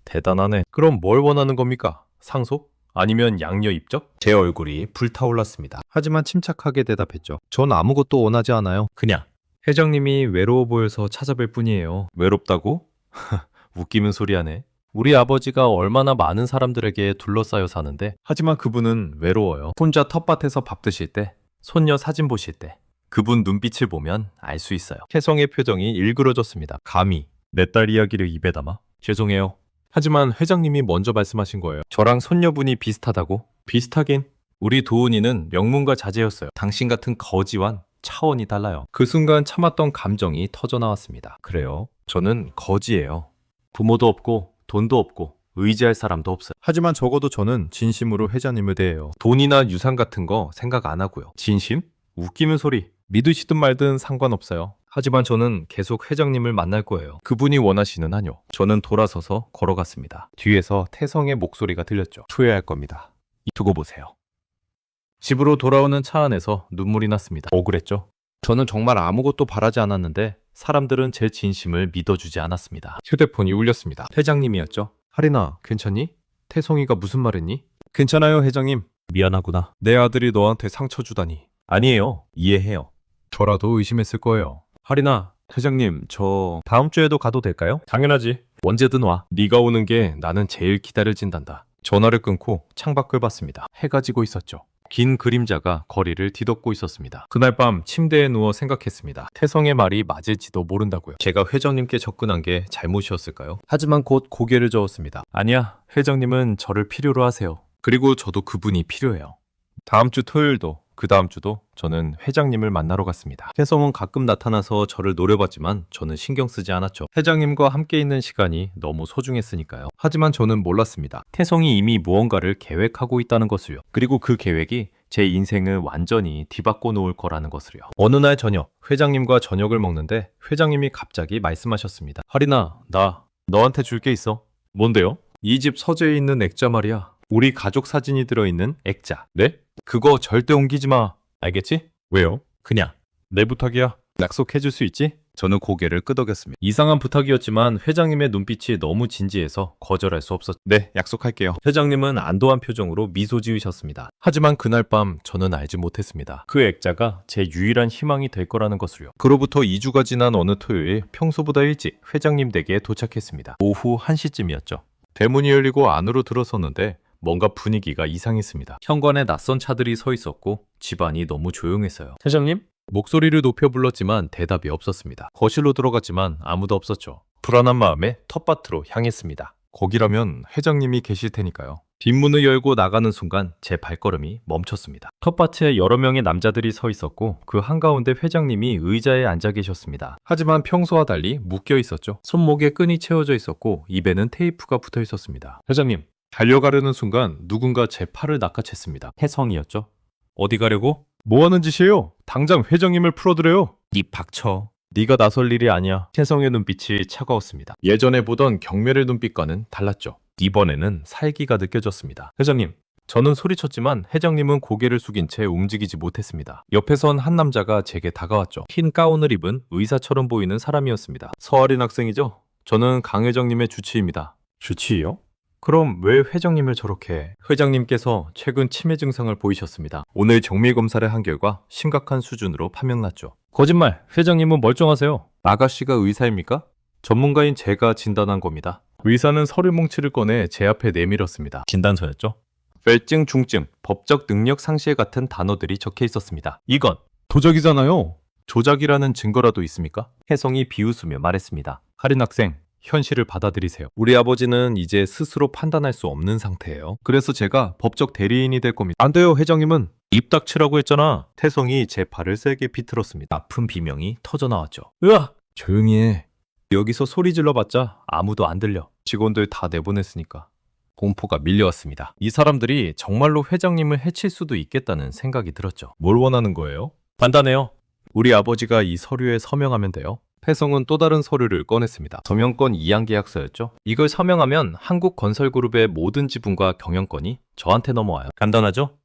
대단하네. 그럼 뭘 원하는 겁니까? 상속? 아니면 양녀 입적? 제 얼굴이 불타올랐습니다. 하지만 침착하게 대답했죠. 전 아무것도 원하지 않아요. 그냥 회장님이 외로워 보여서 찾아뵐 뿐이에요. 외롭다고? 웃기는 소리 하네. 우리 아버지가 얼마나 많은 사람들에게 둘러싸여 사는데, 하지만 그분은 외로워요. 혼자 텃밭에서 밥 드실 때, 손녀 사진 보실 때, 그분 눈빛을 보면 알 수 있어요. 혜성의 표정이 일그러졌습니다. 감히 내 딸 이야기를 입에 담아? 죄송해요. 하지만 회장님이 먼저 말씀하신 거예요. 저랑 손녀분이 비슷하다고? 비슷하긴. 우리 도훈이는 명문가 자제였어요. 당신 같은 거지와는 차원이 달라요. 그 순간 참았던 감정이 터져나왔습니다. 그래요? 저는 거지예요. 부모도 없고 돈도 없고 의지할 사람도 없어요. 하지만 적어도 저는 진심으로 회장님을 대해요. 돈이나 유산 같은 거 생각 안 하고요. 진심? 웃기는 소리. 믿으시든 말든 상관없어요. 하지만 저는 계속 회장님을 만날 거예요. 그분이 원하시는 한요. 저는 돌아서서 걸어갔습니다. 뒤에서 태성의 목소리가 들렸죠. 후회할 겁니다. 두고 보세요. 집으로 돌아오는 차 안에서 눈물이 났습니다. 억울했죠? 저는 정말 아무것도 바라지 않았는데 사람들은 제 진심을 믿어주지 않았습니다. 휴대폰이 울렸습니다. 회장님이었죠. 하린아, 괜찮니? 태성이가 무슨 말했니? 괜찮아요, 회장님. 미안하구나. 내 아들이 너한테 상처 주다니. 아니에요. 이해해요. 저라도 의심했을 거예요. 하린아, 회장님, 저 다음 주에도 가도 될까요? 당연하지. 언제든 와. 네가 오는 게 나는 제일 기다려진단다. 전화를 끊고 창밖을 봤습니다. 해가 지고 있었죠. 긴 그림자가 거리를 뒤덮고 있었습니다. 그날 밤 침대에 누워 생각했습니다. 태성의 말이 맞을지도 모른다고요. 제가 회장님께 접근한 게 잘못이었을까요? 하지만 곧 고개를 저었습니다. 아니야, 회장님은 저를 필요로 하세요. 그리고 저도 그분이 필요해요. 다음 주 토요일도 그 다음 주도 저는 회장님을 만나러 갔습니다. 혜성은 가끔 나타나서 저를 노려봤지만 저는 신경 쓰지 않았죠. 회장님과 함께 있는 시간이 너무 소중했으니까요. 하지만 저는 몰랐습니다. 태성이 이미 무언가를 계획하고 있다는 것을요. 그리고 그 계획이 제 인생을 완전히 뒤바꿔 놓을 거라는 것을요. 어느 날 저녁, 회장님과 저녁을 먹는데 회장님이 갑자기 말씀하셨습니다. 하린아, 나 너한테 줄 게 있어. 뭔데요? 이 집 서재에 있는 액자 말이야. 우리 가족 사진이 들어있는 액자. 네? 그거 절대 옮기지 마. 알겠지? 왜요? 그냥 내 부탁이야. 약속해줄 수 있지? 저는 고개를 끄덕였습니다. 이상한 부탁이었지만 회장님의 눈빛이 너무 진지해서 거절할 수 없었죠. 네, 약속할게요. 회장님은 안도한 표정으로 미소 지으셨습니다. 하지만 그날 밤 저는 알지 못했습니다. 그 액자가 제 유일한 희망이 될 거라는 것을요. 그로부터 2주가 지난 어느 토요일, 평소보다 일찍 회장님 댁에 도착했습니다. 오후 1시쯤이었죠. 대문이 열리고 안으로 들어섰는데 뭔가 분위기가 이상했습니다. 현관에 낯선 차들이 서 있었고 집안이 너무 조용했어요. 회장님? 목소리를 높여 불렀지만 대답이 없었습니다. 거실로 들어갔지만 아무도 없었죠. 불안한 마음에 텃밭으로 향했습니다. 거기라면 회장님이 계실 테니까요. 뒷문을 열고 나가는 순간 제 발걸음이 멈췄습니다. 텃밭에 여러 명의 남자들이 서 있었고 그 한가운데 회장님이 의자에 앉아 계셨습니다. 하지만 평소와 달리 묶여 있었죠. 손목에 끈이 채워져 있었고 입에는 테이프가 붙어 있었습니다. 회장님, 달려가려는 순간 누군가 제 팔을 낚아챘습니다. 혜성이었죠. 어디 가려고? 뭐 하는 짓이에요? 당장 회장님을 풀어드려요. 입 닥쳐. 네가 나설 일이 아니야. 혜성의 눈빛이 차가웠습니다. 예전에 보던 경멸의 눈빛과는 달랐죠. 이번에는 살기가 느껴졌습니다. 회장님, 저는 소리쳤지만 회장님은 고개를 숙인 채 움직이지 못했습니다. 옆에 선 한 남자가 제게 다가왔죠. 흰 가운을 입은 의사처럼 보이는 사람이었습니다. 서아린 학생이죠? 저는 강 회장님의 주치의입니다. 주치의요? 그럼 왜 회장님을 저렇게... 회장님께서 최근 치매 증상을 보이셨습니다. 오늘 정밀 검사를 한 결과 심각한 수준으로 판명났죠. 거짓말! 회장님은 멀쩡하세요. 아가씨가 의사입니까? 전문가인 제가 진단한 겁니다. 의사는 서류 뭉치를 꺼내 제 앞에 내밀었습니다. 진단서였죠? 별증, 중증, 법적 능력 상실 같은 단어들이 적혀 있었습니다. 이건 도적이잖아요. 조작이라는 증거라도 있습니까? 혜성이 비웃으며 말했습니다. 하린 학생, 현실을 받아들이세요. 우리 아버지는 이제 스스로 판단할 수 없는 상태예요. 그래서 제가 법적 대리인이 될 겁니다. 안 돼요, 회장님은. 입 닥치라고 했잖아. 태성이 제 발을 세게 비틀었습니다. 아픈 비명이 터져나왔죠. 으아! 조용히 해. 여기서 소리 질러봤자 아무도 안 들려. 직원들 다 내보냈으니까. 공포가 밀려왔습니다. 이 사람들이 정말로 회장님을 해칠 수도 있겠다는 생각이 들었죠. 뭘 원하는 거예요? 간단해요. 우리 아버지가 이 서류에 서명하면 돼요. 혜성은 또 다른 서류를 꺼냈습니다. 서명권 이양 계약서였죠. 이걸 서명하면 한국건설그룹의 모든 지분과 경영권이 저한테 넘어와요. 간단하죠?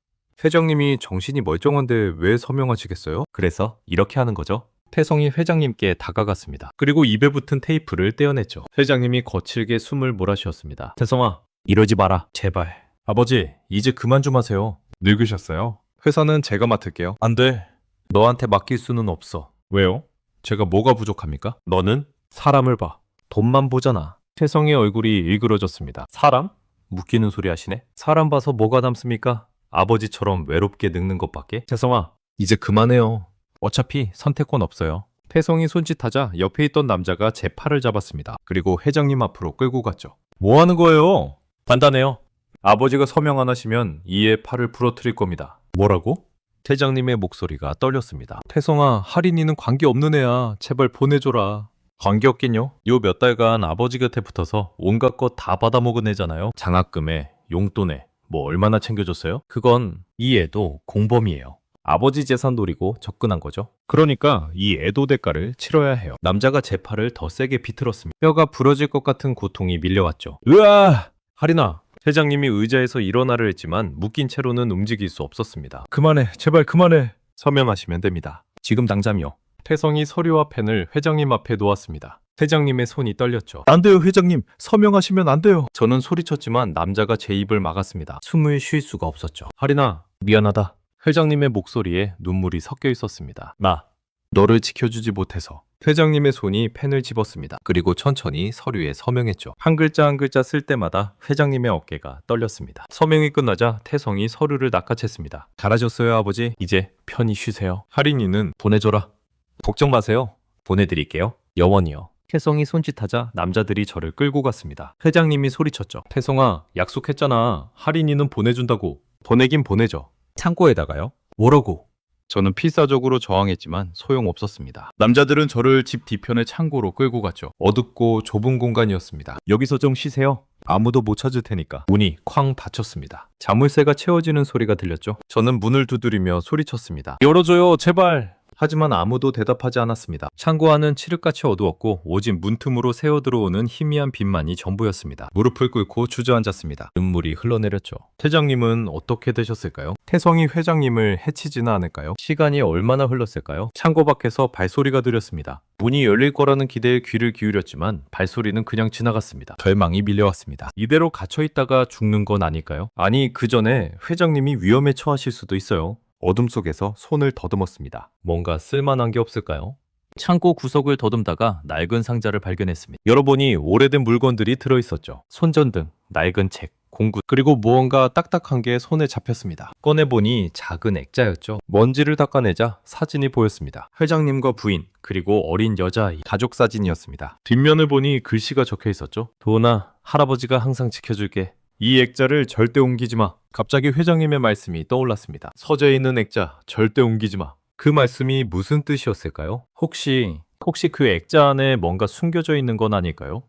회장님이 정신이 멀쩡한데 왜 서명하시겠어요? 그래서 이렇게 하는 거죠. 태성이 회장님께 다가갔습니다. 그리고 입에 붙은 테이프를 떼어냈죠. 회장님이 거칠게 숨을 몰아쉬었습니다. 태성아, 이러지 마라. 제발. 아버지, 이제 그만 좀 하세요. 늙으셨어요? 회사는 제가 맡을게요. 안 돼. 너한테 맡길 수는 없어. 왜요? 제가 뭐가 부족합니까? 너는 사람을 봐. 돈만 보잖아. 태성의 얼굴이 일그러졌습니다. 사람? 묶이는 소리 하시네. 사람 봐서 뭐가 남습니까? 아버지처럼 외롭게 늙는 것밖에? 태성아, 이제 그만해요. 어차피 선택권 없어요. 태성이 손짓하자 옆에 있던 남자가 제 팔을 잡았습니다. 그리고 회장님 앞으로 끌고 갔죠. 뭐 하는 거예요? 간단해요. 아버지가 서명 안 하시면 이에 팔을 부러뜨릴 겁니다. 뭐라고? 회장님의 목소리가 떨렸습니다. 태성아, 할인이는 관계없는 애야. 제발 보내줘라. 관계없긴요. 요 몇 달간 아버지 곁에 붙어서 온갖 것 다 받아먹은 애잖아요. 장학금에, 용돈에 뭐 얼마나 챙겨줬어요? 그건 이 애도 공범이에요. 아버지 재산 노리고 접근한 거죠. 그러니까 이 애도 대가를 치러야 해요. 남자가 제 팔을 더 세게 비틀었습니다. 뼈가 부러질 것 같은 고통이 밀려왔죠. 으아! 할인아! 회장님이 의자에서 일어나려 했지만 묶인 채로는 움직일 수 없었습니다. 그만해. 제발 그만해. 서명하시면 됩니다. 지금 당장이요. 태성이 서류와 펜을 회장님 앞에 놓았습니다. 회장님의 손이 떨렸죠. 안 돼요, 회장님. 서명하시면 안 돼요. 저는 소리쳤지만 남자가 제 입을 막았습니다. 숨을 쉴 수가 없었죠. 할인아, 미안하다. 회장님의 목소리에 눈물이 섞여 있었습니다. 너를 지켜주지 못해서. 회장님의 손이 펜을 집었습니다. 그리고 천천히 서류에 서명했죠. 한 글자 한 글자 쓸 때마다 회장님의 어깨가 떨렸습니다. 서명이 끝나자 태성이 서류를 낚아챘습니다. 잘하셨어요, 아버지. 이제 편히 쉬세요. 할인이는 보내줘라. 걱정 마세요. 보내드릴게요. 영원히요. 태성이 손짓하자 남자들이 저를 끌고 갔습니다. 회장님이 소리쳤죠. 태성아, 약속했잖아. 할인이는 보내준다고. 보내긴 보내죠. 창고에다가요? 뭐라고? 저는 필사적으로 저항했지만 소용없었습니다. 남자들은 저를 집 뒤편의 창고로 끌고 갔죠. 어둡고 좁은 공간이었습니다. 여기서 좀 쉬세요. 아무도 못 찾을 테니까. 문이 쾅 닫혔습니다. 자물쇠가 채워지는 소리가 들렸죠. 저는 문을 두드리며 소리쳤습니다. 열어줘요, 제발. 하지만 아무도 대답하지 않았습니다. 창고 안은 칠흑같이 어두웠고 오직 문틈으로 새어 들어오는 희미한 빛만이 전부였습니다. 무릎을 꿇고 주저앉았습니다. 눈물이 흘러내렸죠. 회장님은 어떻게 되셨을까요? 태성이 회장님을 해치지는 않을까요? 시간이 얼마나 흘렀을까요? 창고 밖에서 발소리가 들렸습니다. 문이 열릴 거라는 기대에 귀를 기울였지만 발소리는 그냥 지나갔습니다. 절망이 밀려왔습니다. 이대로 갇혀있다가 죽는 건 아닐까요? 아니, 그 전에 회장님이 위험에 처하실 수도 있어요. 어둠 속에서 손을 더듬었습니다. 뭔가 쓸만한 게 없을까요? 창고 구석을 더듬다가 낡은 상자를 발견했습니다. 열어보니 오래된 물건들이 들어있었죠. 손전등, 낡은 책, 공구, 그리고 무언가 딱딱한 게 손에 잡혔습니다. 꺼내보니 작은 액자였죠. 먼지를 닦아내자 사진이 보였습니다. 회장님과 부인, 그리고 어린 여자아이, 가족 사진이었습니다. 뒷면을 보니 글씨가 적혀 있었죠. 도훈아, 할아버지가 항상 지켜줄게. 이 액자를 절대 옮기지 마. 갑자기 회장님의 말씀이 떠올랐습니다. 서재에 있는 액자 절대 옮기지 마. 그 말씀이 무슨 뜻이었을까요? 혹시 그 액자 안에 뭔가 숨겨져 있는 건 아닐까요?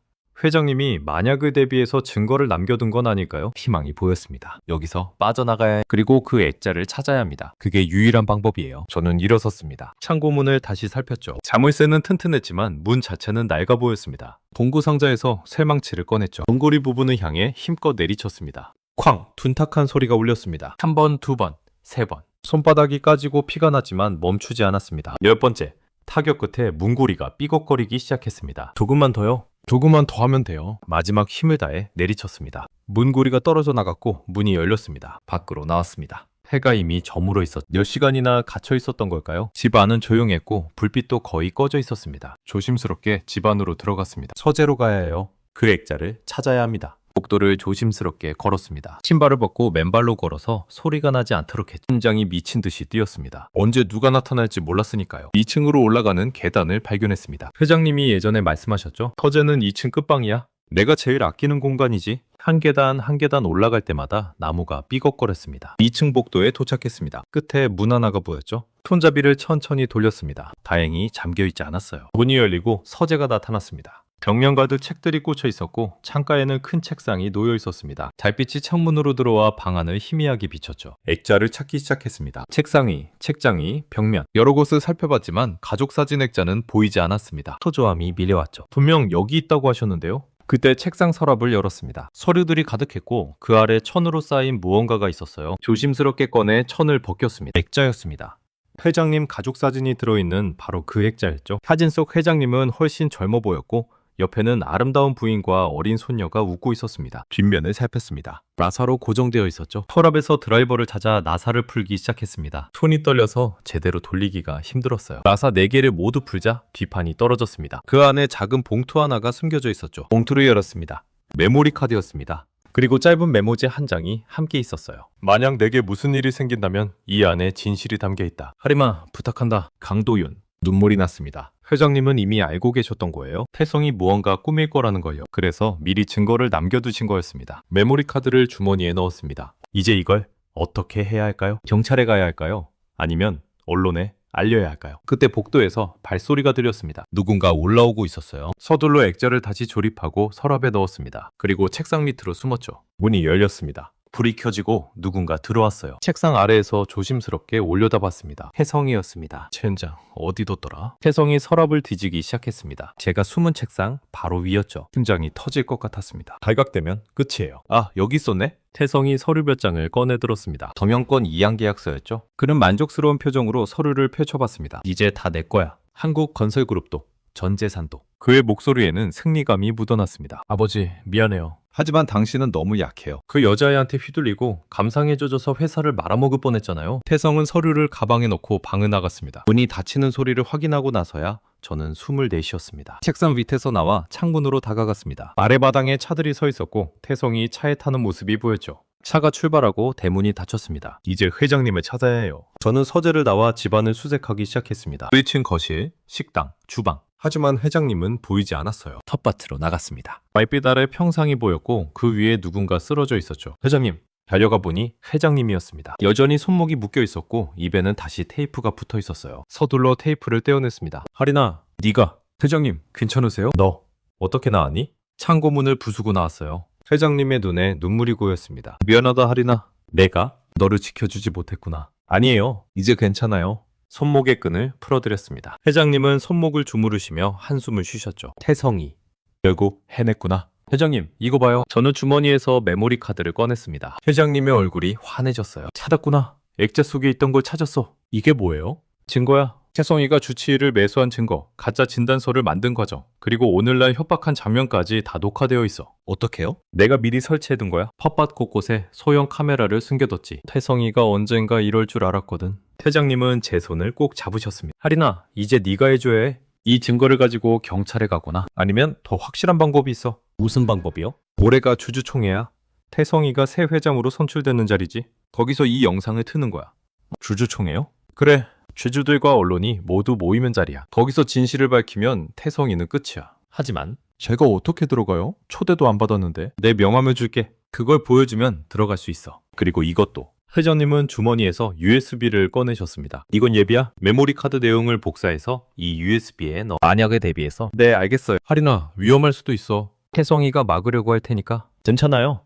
회장님이 만약을 대비해서 증거를 남겨둔 건 아닐까요? 희망이 보였습니다. 여기서 빠져나가야 해. 그리고 그 액자를 찾아야 합니다. 그게 유일한 방법이에요. 저는 일어섰습니다. 창고문을 다시 살폈죠. 자물쇠는 튼튼했지만 문 자체는 낡아 보였습니다. 공구 상자에서 쇠망치를 꺼냈죠. don고리 부분을 향해 힘껏 내리쳤습니다. 쾅! 둔탁한 소리가 울렸습니다. 한 번, 두 번, 세 번. 손바닥이 까지고 피가 났지만 멈추지 않았습니다. 10번째. 타격 끝에 문고리가 삐걱거리기 시작했습니다. 조금만 더요. 조금만 더 하면 돼요. 마지막 힘을 다해 내리쳤습니다. 문고리가 떨어져 나갔고 문이 열렸습니다. 밖으로 나왔습니다. 해가 이미 저물어 있었. 몇 시간이나 갇혀 있었던 걸까요? 집 안은 조용했고 불빛도 거의 꺼져 있었습니다. 조심스럽게 집 안으로 들어갔습니다. 서재로 가야 해요. 그 액자를 찾아야 합니다. 복도를 조심스럽게 걸었습니다. 신발을 벗고 맨발로 걸어서 소리가 나지 않도록 했죠. 심장이 미친 듯이 뛰었습니다. 언제 누가 나타날지 몰랐으니까요. 2층으로 올라가는 계단을 발견했습니다. 회장님이 예전에 말씀하셨죠? 서재는 2층 끝방이야. 내가 제일 아끼는 공간이지. 한 계단 한 계단 올라갈 때마다 나무가 삐걱거렸습니다. 2층 복도에 도착했습니다. 끝에 문 하나가 보였죠? 손잡이를 천천히 돌렸습니다. 다행히 잠겨있지 않았어요. 문이 열리고 서재가 나타났습니다. 벽면 가득 책들이 꽂혀 있었고 창가에는 큰 책상이 놓여 있었습니다. 달빛이 창문으로 들어와 방 안을 희미하게 비췄죠. 액자를 찾기 시작했습니다. 책상 위, 책장 위, 벽면 여러 곳을 살펴봤지만 가족 사진 액자는 보이지 않았습니다. 초조함이 밀려왔죠. 분명 여기 있다고 하셨는데요. 그때 책상 서랍을 열었습니다. 서류들이 가득했고 그 아래 천으로 쌓인 무언가가 있었어요. 조심스럽게 꺼내 천을 벗겼습니다. 액자였습니다. 회장님 가족 사진이 들어있는 바로 그 액자였죠. 사진 속 회장님은 훨씬 젊어 보였고 옆에는 아름다운 부인과 어린 손녀가 웃고 있었습니다. 뒷면을 살폈습니다. 나사로 고정되어 있었죠. 서랍에서 드라이버를 찾아 나사를 풀기 시작했습니다. 손이 떨려서 제대로 돌리기가 힘들었어요. 나사 4개를 모두 풀자 뒷판이 떨어졌습니다. 그 안에 작은 봉투 하나가 숨겨져 있었죠. 봉투를 열었습니다. 메모리 카드였습니다. 그리고 짧은 메모지 한 장이 함께 있었어요. 만약 내게 무슨 일이 생긴다면 이 안에 진실이 담겨 있다. 하리마, 부탁한다. 강도윤. 눈물이 났습니다. 회장님은 이미 알고 계셨던 거예요. 태성이 무언가 꾸밀 거라는 거예요. 그래서 미리 증거를 남겨두신 거였습니다. 메모리 카드를 주머니에 넣었습니다. 이제 이걸 어떻게 해야 할까요? 경찰에 가야 할까요? 아니면 언론에 알려야 할까요? 그때 복도에서 발소리가 들렸습니다. 누군가 올라오고 있었어요. 서둘러 액자를 다시 조립하고 서랍에 넣었습니다. 그리고 책상 밑으로 숨었죠. 문이 열렸습니다. 불이 켜지고 누군가 들어왔어요. 책상 아래에서 조심스럽게 올려다봤습니다. 혜성이었습니다. 젠장, 어디 뒀더라? 혜성이 서랍을 뒤지기 시작했습니다. 제가 숨은 책상 바로 위였죠. 심장이 터질 것 같았습니다. 발각되면 끝이에요. 아, 여기 있었네? 태성이 서류 몇 장을 꺼내들었습니다. 더명권 이양 계약서였죠. 그는 만족스러운 표정으로 서류를 펼쳐봤습니다. 이제 다 내 거야. 한국건설그룹도, 전재산도. 그의 목소리에는 승리감이 묻어났습니다. 아버지, 미안해요. 하지만 당신은 너무 약해요. 그 여자애한테 휘둘리고 감상에 젖어서 회사를 말아먹을 뻔했잖아요. 태성은 서류를 가방에 넣고 방을 나갔습니다. 문이 닫히는 소리를 확인하고 나서야 저는 숨을 내쉬었습니다. 책상 밑에서 나와 창문으로 다가갔습니다. 아래바닥에 차들이 서 있었고 태성이 차에 타는 모습이 보였죠. 차가 출발하고 대문이 닫혔습니다. 이제 회장님을 찾아야 해요. 저는 서재를 나와 집안을 수색하기 시작했습니다. 1층 거실, 식당, 주방. 하지만 회장님은 보이지 않았어요. 텃밭으로 나갔습니다. 말빛 아래 평상이 보였고 그 위에 누군가 쓰러져 있었죠. 회장님, 달려가 보니 회장님이었습니다. 여전히 손목이 묶여 있었고 입에는 다시 테이프가 붙어 있었어요. 서둘러 테이프를 떼어냈습니다. 하리나, 네가. 회장님, 괜찮으세요? 너 어떻게 나왔니? 창고문을 부수고 나왔어요. 회장님의 눈에 눈물이 고였습니다. 미안하다 하리나. 내가 너를 지켜주지 못했구나. 아니에요. 이제 괜찮아요. 손목의 끈을 풀어드렸습니다. 회장님은 손목을 주무르시며 한숨을 쉬셨죠. 태성이. 결국 해냈구나. 회장님, 이거 봐요. 저는 주머니에서 메모리 카드를 꺼냈습니다. 회장님의 얼굴이 환해졌어요. 찾았구나. 액자 속에 있던 걸 찾았어. 이게 뭐예요? 증거야. 태성이가 주치의를 매수한 증거, 가짜 진단서를 만든 과정, 그리고 오늘날 협박한 장면까지 다 녹화되어 있어. 어떻게요? 내가 미리 설치해둔 거야. 텃밭 곳곳에 소형 카메라를 숨겨뒀지. 태성이가 언젠가 이럴 줄 알았거든. 회장님은 제 손을 꼭 잡으셨습니다. 하리나, 이제 네가 해줘야 해. 이 증거를 가지고 경찰에 가거나 아니면 더 확실한 방법이 있어. 무슨 방법이요? 올해가 주주총회야. 태성이가 새 회장으로 선출되는 자리지. 거기서 이 영상을 트는 거야. 주주총회요? 그래. 주주들과 언론이 모두 모이면 자리야. 거기서 진실을 밝히면 태성이는 끝이야. 하지만 제가 어떻게 들어가요? 초대도 안 받았는데. 내 명함을 줄게. 그걸 보여주면 들어갈 수 있어. 그리고 이것도. 회장님은 주머니에서 USB를 꺼내셨습니다. 이건 예비야? 메모리 카드 내용을 복사해서 이 USB에 넣어. 만약에 대비해서. 네, 알겠어요. 하리나, 위험할 수도 있어. 태성이가 막으려고 할 테니까. 괜찮아요.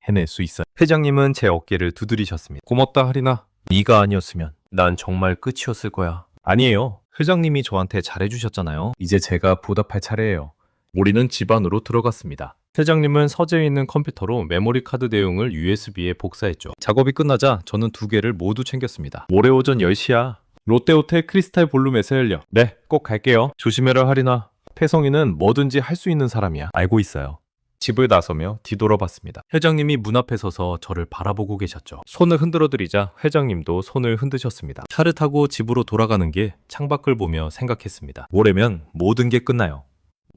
해낼 수 있어요. 회장님은 제 어깨를 두드리셨습니다. 고맙다, 하리나. 네가 아니었으면 난 정말 끝이었을 거야. 아니에요. 회장님이 저한테 잘해주셨잖아요. 이제 제가 보답할 차례예요. 우리는 집 안으로 들어갔습니다. 회장님은 서재에 있는 컴퓨터로 메모리 카드 내용을 USB에 복사했죠. 작업이 끝나자 저는 2개를 모두 챙겼습니다. 모레 오전 10시야. 롯데호텔 크리스탈 볼룸에서 열려. 네, 꼭 갈게요. 조심해라, 하리나. 태성이는 뭐든지 할 수 있는 사람이야. 알고 있어요. 집을 나서며 뒤돌아봤습니다. 회장님이 문 앞에 서서 저를 바라보고 계셨죠. 손을 흔들어드리자 회장님도 손을 흔드셨습니다. 차를 타고 집으로 돌아가는 길 창밖을 보며 생각했습니다. 모레면 모든 게 끝나요.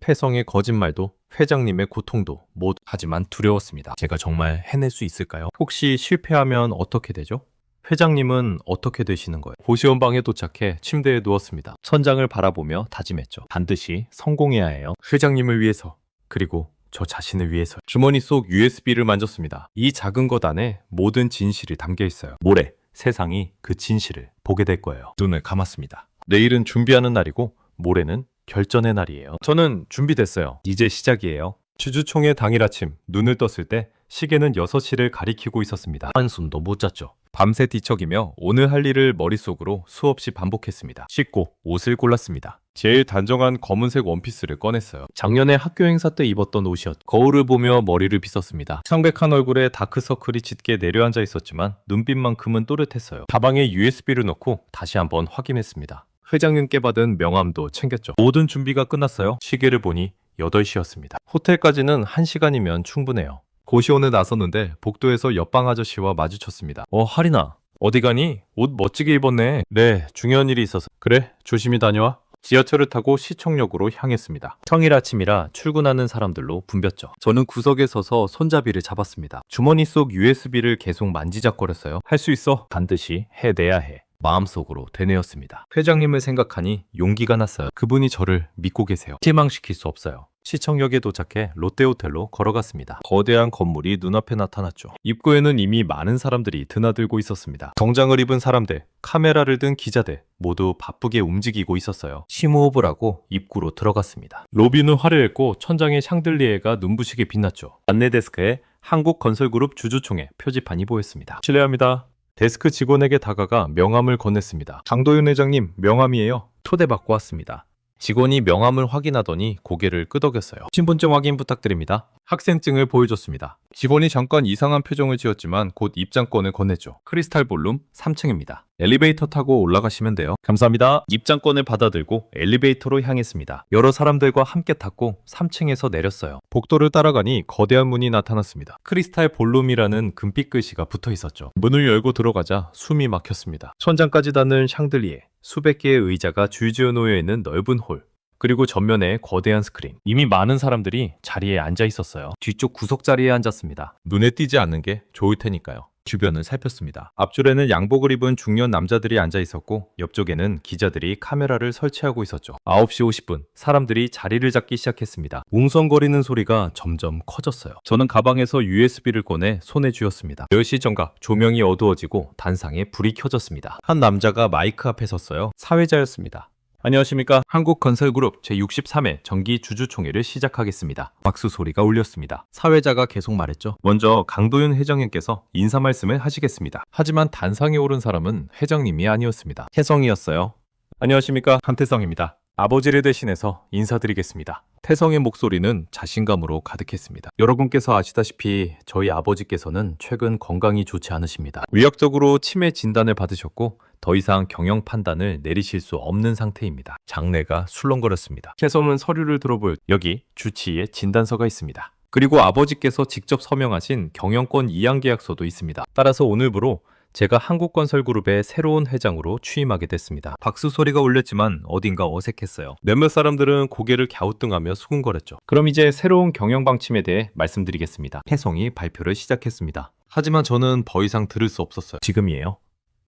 태성의 거짓말도 회장님의 고통도 모두. 하지만 두려웠습니다. 제가 정말 해낼 수 있을까요? 혹시 실패하면 어떻게 되죠? 회장님은 어떻게 되시는 거예요? 고시원 방에 도착해 침대에 누웠습니다. 천장을 바라보며 다짐했죠. 반드시 성공해야 해요. 회장님을 위해서, 그리고 저 자신을 위해서. 주머니 속 USB를 만졌습니다. 이 작은 것 안에 모든 진실이 담겨 있어요. 모레 세상이 그 진실을 보게 될 거예요. 눈을 감았습니다. 내일은 준비하는 날이고 모레는 결전의 날이에요. 저는 준비됐어요. 이제 시작이에요. 주주총회 당일 아침 눈을 떴을 때 시계는 6시를 가리키고 있었습니다. 한숨도 못 잤죠. 밤새 뒤척이며 오늘 할 일을 머릿속으로 수없이 반복했습니다. 씻고 옷을 골랐습니다. 제일 단정한 검은색 원피스를 꺼냈어요. 작년에 학교 행사 때 입었던 옷이었죠. 거울을 보며 머리를 빗었습니다. 창백한 얼굴에 다크서클이 짙게 내려앉아 있었지만 눈빛만큼은 또렷했어요. 가방에 USB를 넣고 다시 한번 확인했습니다. 회장님께 받은 명함도 챙겼죠. 모든 준비가 끝났어요. 시계를 보니 8시였습니다. 호텔까지는 1시간이면 충분해요. 고시원에 나섰는데 복도에서 옆방 아저씨와 마주쳤습니다. 하리나. 어디 가니? 옷 멋지게 입었네. 네, 중요한 일이 있어서. 그래, 조심히 다녀와. 지하철을 타고 시청역으로 향했습니다. 평일 아침이라 출근하는 사람들로 붐볐죠. 저는 구석에 서서 손잡이를 잡았습니다. 주머니 속 USB를 계속 만지작거렸어요. 할 수 있어. 반드시 해내야 해. 마음속으로 되뇌었습니다. 회장님을 생각하니 용기가 났어요. 그분이 저를 믿고 계세요. 실망시킬 수 없어요. 시청역에 도착해 롯데호텔로 걸어갔습니다. 거대한 건물이 눈앞에 나타났죠. 입구에는 이미 많은 사람들이 드나들고 있었습니다. 정장을 입은 사람들, 카메라를 든 기자들 모두 바쁘게 움직이고 있었어요. 심호흡을 하고 입구로 들어갔습니다. 로비는 화려했고 천장에 샹들리에가 눈부시게 빛났죠. 안내 데스크에 한국건설그룹 주주총회 표지판이 보였습니다. 실례합니다. 데스크 직원에게 다가가 명함을 건넸습니다. 장도윤 회장님, 명함이에요. 초대받고 왔습니다. 직원이 명함을 확인하더니 고개를 끄덕였어요. 신분증 확인 부탁드립니다. 학생증을 보여줬습니다. 직원이 잠깐 이상한 표정을 지었지만 곧 입장권을 건넸죠. 크리스탈 볼룸 3층입니다. 엘리베이터 타고 올라가시면 돼요. 감사합니다. 입장권을 받아들고 엘리베이터로 향했습니다. 여러 사람들과 함께 탔고 3층에서 내렸어요. 복도를 따라가니 거대한 문이 나타났습니다. 크리스탈 볼룸이라는 금빛 글씨가 붙어 있었죠. 문을 열고 들어가자 숨이 막혔습니다. 천장까지 닿는 샹들리에, 수백 개의 의자가 줄지어 놓여 있는 넓은 홀, 그리고 전면에 거대한 스크린. 이미 많은 사람들이 자리에 앉아 있었어요. 뒤쪽 구석 자리에 앉았습니다. 눈에 띄지 않는 게 좋을 테니까요. 주변을 살폈습니다. 앞줄에는 양복을 입은 중년 남자들이 앉아 있었고 옆쪽에는 기자들이 카메라를 설치하고 있었죠. 9시 50분 사람들이 자리를 잡기 시작했습니다. 웅성거리는 소리가 점점 커졌어요. 저는 가방에서 USB를 꺼내 손에 쥐었습니다. 10시 정각 조명이 어두워지고 단상에 불이 켜졌습니다. 한 남자가 마이크 앞에 섰어요. 사회자였습니다. 안녕하십니까. 한국건설그룹 제63회 정기 주주총회를 시작하겠습니다. 박수 소리가 울렸습니다. 사회자가 계속 말했죠. 먼저 강도윤 회장님께서 인사 말씀을 하시겠습니다. 하지만 단상에 오른 사람은 회장님이 아니었습니다. 태성이었어요. 안녕하십니까. 한태성입니다. 아버지를 대신해서 인사드리겠습니다. 태성의 목소리는 자신감으로 가득했습니다. 여러분께서 아시다시피 저희 아버지께서는 최근 건강이 좋지 않으십니다. 의학적으로 치매 진단을 받으셨고 더 이상 경영 판단을 내리실 수 없는 상태입니다. 장내가 술렁거렸습니다. 태성은 서류를 들어볼 여기 주치의의 진단서가 있습니다. 그리고 아버지께서 직접 서명하신 경영권 이양 계약서도 있습니다. 따라서 오늘부로 제가 한국건설그룹의 새로운 회장으로 취임하게 됐습니다. 박수 소리가 울렸지만 어딘가 어색했어요. 몇몇 사람들은 고개를 갸우뚱하며 수군거렸죠. 그럼 이제 새로운 경영 방침에 대해 말씀드리겠습니다. 태성이 발표를 시작했습니다. 하지만 저는 더 이상 들을 수 없었어요. 지금이에요.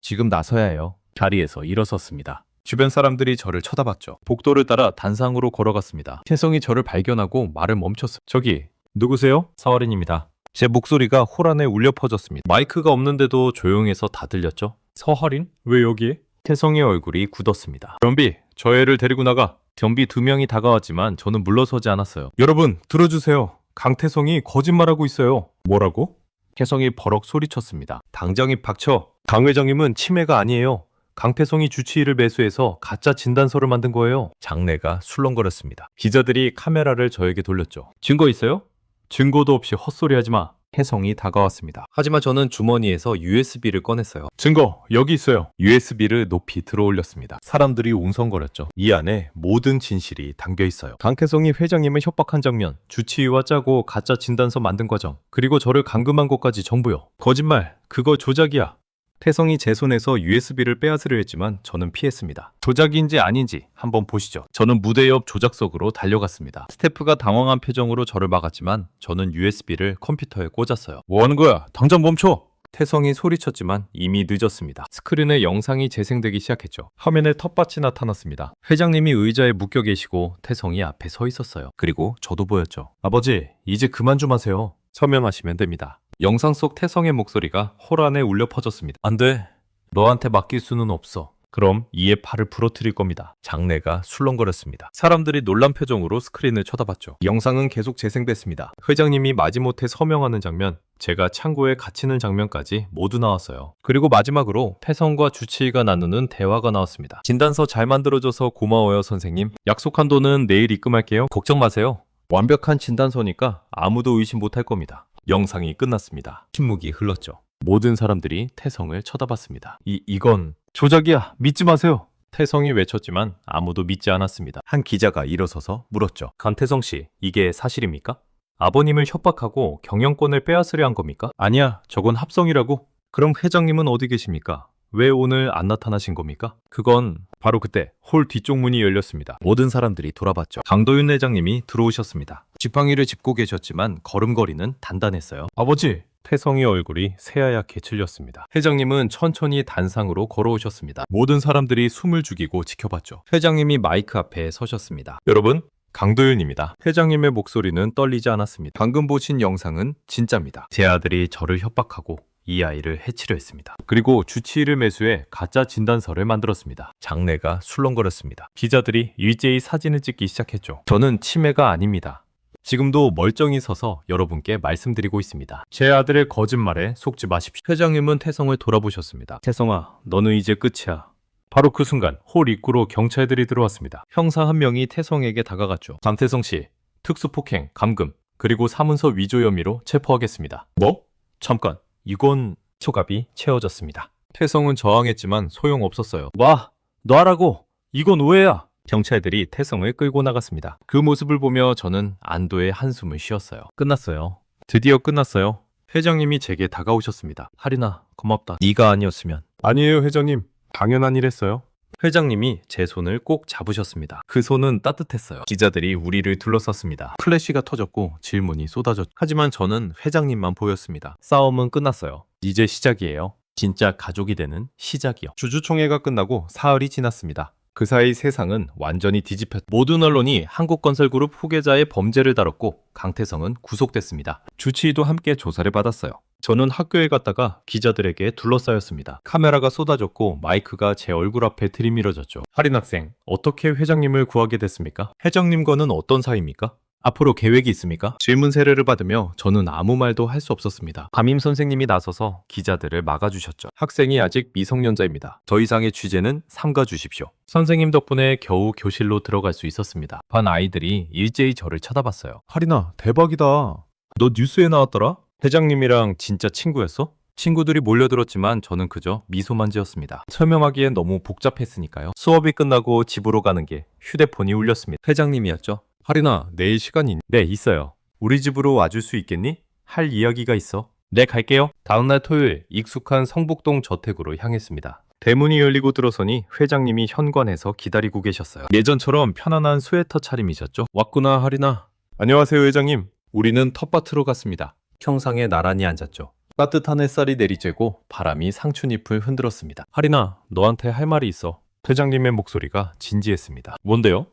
지금 나서야 해요. 자리에서 일어섰습니다. 주변 사람들이 저를 쳐다봤죠. 복도를 따라 단상으로 걸어갔습니다. 태성이 저를 발견하고 말을 멈췄어요. 저기, 누구세요? 서할인입니다. 제 목소리가 홀 안에 울려 퍼졌습니다. 마이크가 없는데도 조용해서 다 들렸죠? 서할인? 왜 여기에? 태성의 얼굴이 굳었습니다. 변비, 저 애를 데리고 나가. 변비 2명이 다가왔지만 저는 물러서지 않았어요. 여러분, 들어주세요. 강태성이 거짓말하고 있어요. 뭐라고? 태성이 버럭 소리쳤습니다. 당장 입 닥쳐. 강 회장님은 치매가 아니에요. 강태성이 주치의를 매수해서 가짜 진단서를 만든 거예요. 장내가 술렁거렸습니다. 기자들이 카메라를 저에게 돌렸죠. 증거 있어요? 증거도 없이 헛소리하지 마. 태성이 다가왔습니다. 하지만 저는 주머니에서 USB를 꺼냈어요. 증거 여기 있어요. USB를 높이 들어올렸습니다. 사람들이 웅성거렸죠. 이 안에 모든 진실이 담겨 있어요. 강태성이 회장님을 협박한 장면, 주치의와 짜고 가짜 진단서 만든 과정, 그리고 저를 감금한 것까지 전부요. 거짓말, 그거 조작이야. 태성이 제 손에서 USB를 빼앗으려 했지만 저는 피했습니다. 조작인지 아닌지 한번 보시죠. 저는 무대 옆 조작석으로 달려갔습니다. 스태프가 당황한 표정으로 저를 막았지만 저는 USB를 컴퓨터에 꽂았어요. 뭐 하는 거야? 당장 멈춰! 태성이 소리쳤지만 이미 늦었습니다. 스크린에 영상이 재생되기 시작했죠. 화면에 텃밭이 나타났습니다. 회장님이 의자에 묶여 계시고 태성이 앞에 서 있었어요. 그리고 저도 보였죠. 아버지, 이제 그만 좀 하세요. 서명하시면 됩니다. 영상 속 태성의 목소리가 홀 안에 울려 퍼졌습니다. 안 돼. 너한테 맡길 수는 없어. 그럼 이에 팔을 부러뜨릴 겁니다. 장내가 술렁거렸습니다. 사람들이 놀란 표정으로 스크린을 쳐다봤죠. 영상은 계속 재생됐습니다. 회장님이 마지못해 서명하는 장면, 제가 창고에 갇히는 장면까지 모두 나왔어요. 그리고 마지막으로 태성과 주치의가 나누는 대화가 나왔습니다. 진단서 잘 만들어줘서 고마워요, 선생님. 약속한 돈은 내일 입금할게요. 걱정 마세요. 완벽한 진단서니까 아무도 의심 못할 겁니다. 영상이 끝났습니다. 침묵이 흘렀죠. 모든 사람들이 태성을 쳐다봤습니다. 이건 조작이야. 믿지 마세요. 태성이 외쳤지만 아무도 믿지 않았습니다. 한 기자가 일어서서 물었죠. 강태성 씨, 이게 사실입니까? 아버님을 협박하고 경영권을 빼앗으려 한 겁니까? 아니야, 저건 합성이라고. 그럼 회장님은 어디 계십니까? 왜 오늘 안 나타나신 겁니까? 그건 바로 그때 홀 뒤쪽 문이 열렸습니다. 모든 사람들이 돌아봤죠. 강도윤 회장님이 들어오셨습니다. 지팡이를 짚고 계셨지만 걸음걸이는 단단했어요. 아버지! 태성의 얼굴이 새하얗게 질렸습니다. 회장님은 천천히 단상으로 걸어오셨습니다. 모든 사람들이 숨을 죽이고 지켜봤죠. 회장님이 마이크 앞에 서셨습니다. 여러분, 강도윤입니다. 회장님의 목소리는 떨리지 않았습니다. 방금 보신 영상은 진짜입니다. 제 아들이 저를 협박하고 이 아이를 해치려 했습니다. 그리고 주치의를 매수해 가짜 진단서를 만들었습니다. 장내가 술렁거렸습니다. 기자들이 일제히 사진을 찍기 시작했죠. 저는 치매가 아닙니다. 지금도 멀쩡히 서서 여러분께 말씀드리고 있습니다. 제 아들의 거짓말에 속지 마십시오. 회장님은 태성을 돌아보셨습니다. 태성아, 너는 이제 끝이야. 바로 그 순간 홀 입구로 경찰들이 들어왔습니다. 형사 한 명이 태성에게 다가갔죠. 강태성 씨, 특수폭행, 감금, 그리고 사문서 위조 혐의로 체포하겠습니다. 뭐? 잠깐. 이건 초갑이 채워졌습니다. 태성은 저항했지만 소용없었어요. 와, 놔라고. 이건 오해야. 경찰들이 태성을 끌고 나갔습니다. 그 모습을 보며 저는 안도의 한숨을 쉬었어요. 끝났어요. 드디어 끝났어요. 회장님이 제게 다가오셨습니다. 할인아, 고맙다. 네가 아니었으면. 아니에요, 회장님. 당연한 일 했어요. 회장님이 제 손을 꼭 잡으셨습니다. 그 손은 따뜻했어요. 기자들이 우리를 둘러쌌습니다. 플래시가 터졌고 질문이 쏟아졌죠. 하지만 저는 회장님만 보였습니다. 싸움은 끝났어요. 이제 시작이에요. 진짜 가족이 되는 시작이요. 주주총회가 끝나고 사흘이 지났습니다. 그 사이 세상은 완전히 뒤집혔. 모든 언론이 한국건설그룹 후계자의 범죄를 다뤘고 강태성은 구속됐습니다. 주치의도 함께 조사를 받았어요. 저는 학교에 갔다가 기자들에게 둘러싸였습니다. 카메라가 쏟아졌고 마이크가 제 얼굴 앞에 들이밀어졌죠. 할인 학생, 어떻게 회장님을 구하게 됐습니까? 회장님과는 어떤 사이입니까? 앞으로 계획이 있습니까? 질문 세례를 받으며 저는 아무 말도 할 수 없었습니다. 담임 선생님이 나서서 기자들을 막아주셨죠. 학생이 아직 미성년자입니다. 더 이상의 취재는 삼가 주십시오. 선생님 덕분에 겨우 교실로 들어갈 수 있었습니다. 반 아이들이 일제히 저를 쳐다봤어요. 할인아, 대박이다. 너 뉴스에 나왔더라? 회장님이랑 진짜 친구였어? 친구들이 몰려들었지만 저는 그저 미소만 지었습니다. 설명하기엔 너무 복잡했으니까요. 수업이 끝나고 집으로 가는 게 휴대폰이 울렸습니다. 회장님이었죠. 할인아, 내일 시간이 네, 있어요. 우리 집으로 와줄 수 있겠니? 할 이야기가 있어. 네, 갈게요. 다음날 토요일 익숙한 성북동 저택으로 향했습니다. 대문이 열리고 들어서니 회장님이 현관에서 기다리고 계셨어요. 예전처럼 편안한 스웨터 차림이셨죠? 왔구나, 하리나. 안녕하세요, 회장님. 우리는 텃밭으로 갔습니다. 평상에 나란히 앉았죠. 따뜻한 햇살이 내리쬐고 바람이 상춘잎을 흔들었습니다. 하리나, 너한테 할 말이 있어. 회장님의 목소리가 진지했습니다. 뭔데요?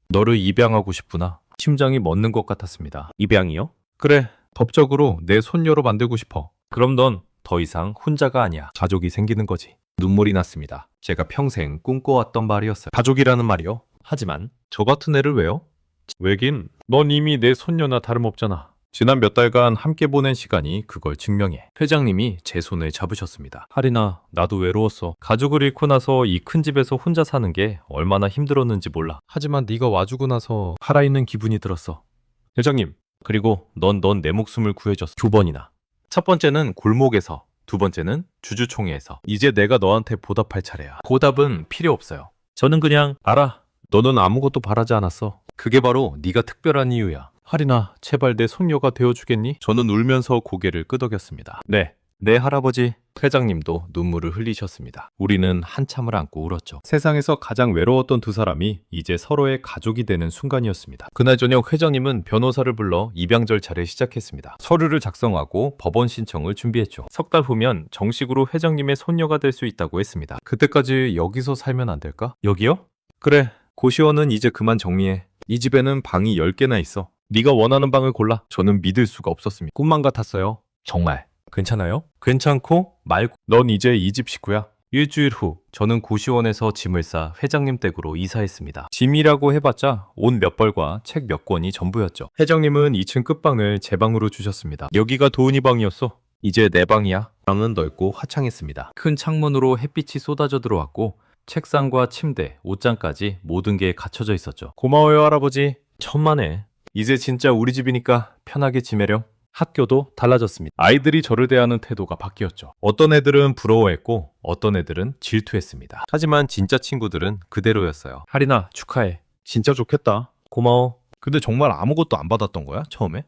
너를 입양하고 싶구나. 심장이 멎는 것 같았습니다. 입양이요? 그래, 법적으로 내 손녀로 만들고 싶어. 그럼 넌 더 이상 혼자가 아니야. 가족이 생기는 거지. 눈물이 났습니다. 제가 평생 꿈꿔왔던 말이었어요. 가족이라는 말이요. 하지만 저 같은 애를 왜요? 왜긴, 넌 이미 내 손녀나 다름없잖아. 지난 몇 달간 함께 보낸 시간이 그걸 증명해. 회장님이 제 손을 잡으셨습니다. 하리나, 나도 외로웠어. 가족을 잃고 나서 이 큰 집에서 혼자 사는 게 얼마나 힘들었는지 몰라. 하지만 네가 와주고 나서 살아있는 기분이 들었어. 회장님, 그리고 넌 내 목숨을 구해줬어. 2번이나. 첫 번째는 골목에서, 두 번째는 주주총회에서. 이제 내가 너한테 보답할 차례야. 보답은 필요 없어요. 저는 그냥 알아. 너는 아무것도 바라지 않았어. 그게 바로 네가 특별한 이유야. 하리나, 제발 내 손녀가 되어주겠니? 저는 울면서 고개를 끄덕였습니다. 네, 할아버지. 회장님도 눈물을 흘리셨습니다. 우리는 한참을 안고 울었죠. 세상에서 가장 외로웠던 두 사람이 이제 서로의 가족이 되는 순간이었습니다. 그날 저녁 회장님은 변호사를 불러 입양 절차를 시작했습니다. 서류를 작성하고 법원 신청을 준비했죠. 석 달 후면 정식으로 회장님의 손녀가 될 수 있다고 했습니다. 그때까지 여기서 살면 안 될까? 여기요? 그래, 고시원은 이제 그만 정리해. 이 집에는 방이 10개나 있어. 네가 원하는 방을 골라. 저는 믿을 수가 없었습니다. 꿈만 같았어요. 정말. 괜찮아요? 괜찮고 말고. 넌 이제 이 집 식구야. 일주일 후 저는 고시원에서 짐을 싸 회장님 댁으로 이사했습니다. 짐이라고 해봤자 옷 몇 벌과 책 몇 권이 전부였죠. 회장님은 2층 끝방을 제 방으로 주셨습니다. 여기가 도은이 방이었어. 이제 내 방이야. 방은 넓고 화창했습니다. 큰 창문으로 햇빛이 쏟아져 들어왔고 책상과 침대, 옷장까지 모든 게 갖춰져 있었죠. 고마워요, 할아버지. 천만에. 이제 진짜 우리 집이니까 편하게 지내렴. 학교도 달라졌습니다. 아이들이 저를 대하는 태도가 바뀌었죠. 어떤 애들은 부러워했고 어떤 애들은 질투했습니다. 하지만 진짜 친구들은 그대로였어요. 하리나, 축하해. 진짜 좋겠다. 고마워. 근데 정말 아무것도 안 받았던 거야, 처음에?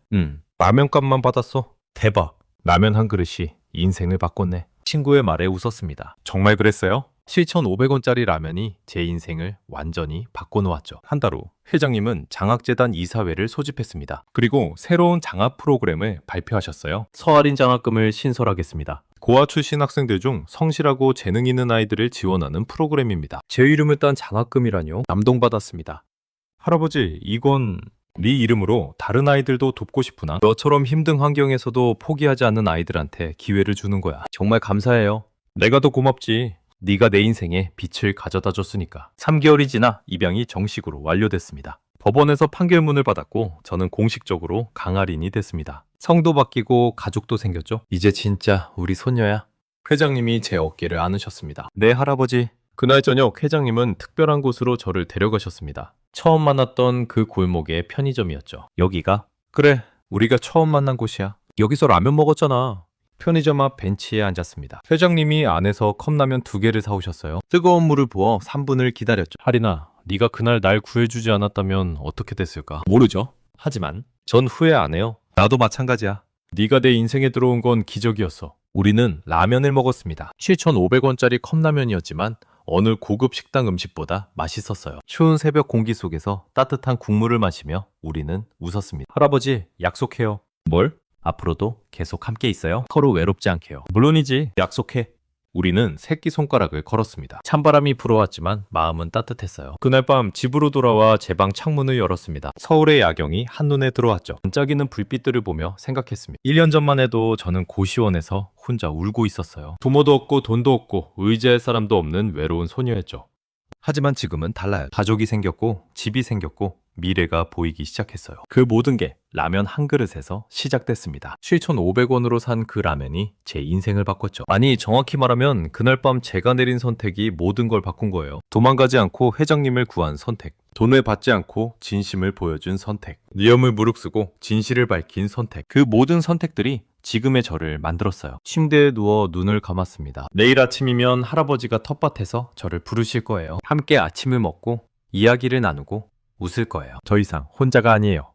라면값만 받았어. 대박. 라면 한 그릇이 인생을 바꿨네. 친구의 말에 웃었습니다. 정말 그랬어요? 7,500원짜리 라면이 제 인생을 완전히 바꿔놓았죠. 한 달 후 회장님은 장학재단 이사회를 소집했습니다. 그리고 새로운 장학 프로그램을 발표하셨어요. 서할인 장학금을 신설하겠습니다. 고아 출신 학생들 중 성실하고 재능 있는 아이들을 지원하는 프로그램입니다. 제 이름을 딴 장학금이라뇨? 감동받았습니다. 할아버지, 이건 네 이름으로 다른 아이들도 돕고 싶으나 너처럼 힘든 환경에서도 포기하지 않는 아이들한테 기회를 주는 거야. 정말 감사해요. 내가 더 고맙지. 네가 내 인생에 빛을 가져다 줬으니까. 3개월이 지나 입양이 정식으로 완료됐습니다. 법원에서 판결문을 받았고 저는 공식적으로 강할인이 됐습니다. 성도 바뀌고 가족도 생겼죠. 이제 진짜 우리 손녀야. 회장님이 제 어깨를 안으셨습니다. 네, 할아버지. 그날 저녁 회장님은 특별한 곳으로 저를 데려가셨습니다. 처음 만났던 그 골목의 편의점이었죠. 여기가? 그래, 우리가 처음 만난 곳이야. 여기서 라면 먹었잖아. 편의점 앞 벤치에 앉았습니다. 회장님이 안에서 컵라면 2개를 사오셨어요. 뜨거운 물을 부어 3분을 기다렸죠. 하리나, 네가 그날 날 구해주지 않았다면 어떻게 됐을까? 모르죠. 하지만 전 후회 안 해요. 나도 마찬가지야. 네가 내 인생에 들어온 건 기적이었어. 우리는 라면을 먹었습니다. 7,500원짜리 컵라면이었지만 어느 고급 식당 음식보다 맛있었어요. 추운 새벽 공기 속에서 따뜻한 국물을 마시며 우리는 웃었습니다. 할아버지, 약속해요. 뭘? 앞으로도 계속 함께 있어요. 서로 외롭지 않게요. 물론이지. 약속해. 우리는 새끼손가락을 걸었습니다. 찬바람이 불어왔지만 마음은 따뜻했어요. 그날 밤 집으로 돌아와 제 방 창문을 열었습니다. 서울의 야경이 한눈에 들어왔죠. 반짝이는 불빛들을 보며 생각했습니다. 1년 전만 해도 저는 고시원에서 혼자 울고 있었어요. 부모도 없고 돈도 없고 의지할 사람도 없는 외로운 소녀였죠. 하지만 지금은 달라요. 가족이 생겼고 집이 생겼고 미래가 보이기 시작했어요. 그 모든 게 라면 한 그릇에서 시작됐습니다. 7,500원으로 산 그 라면이 제 인생을 바꿨죠. 아니, 정확히 말하면 그날 밤 제가 내린 선택이 모든 걸 바꾼 거예요. 도망가지 않고 회장님을 구한 선택. 돈을 받지 않고 진심을 보여준 선택. 위험을 무릅쓰고 진실을 밝힌 선택. 그 모든 선택들이 지금의 저를 만들었어요. 침대에 누워 눈을 감았습니다. 내일 아침이면 할아버지가 텃밭에서 저를 부르실 거예요. 함께 아침을 먹고 이야기를 나누고 웃을 거예요. 더 이상 혼자가 아니에요.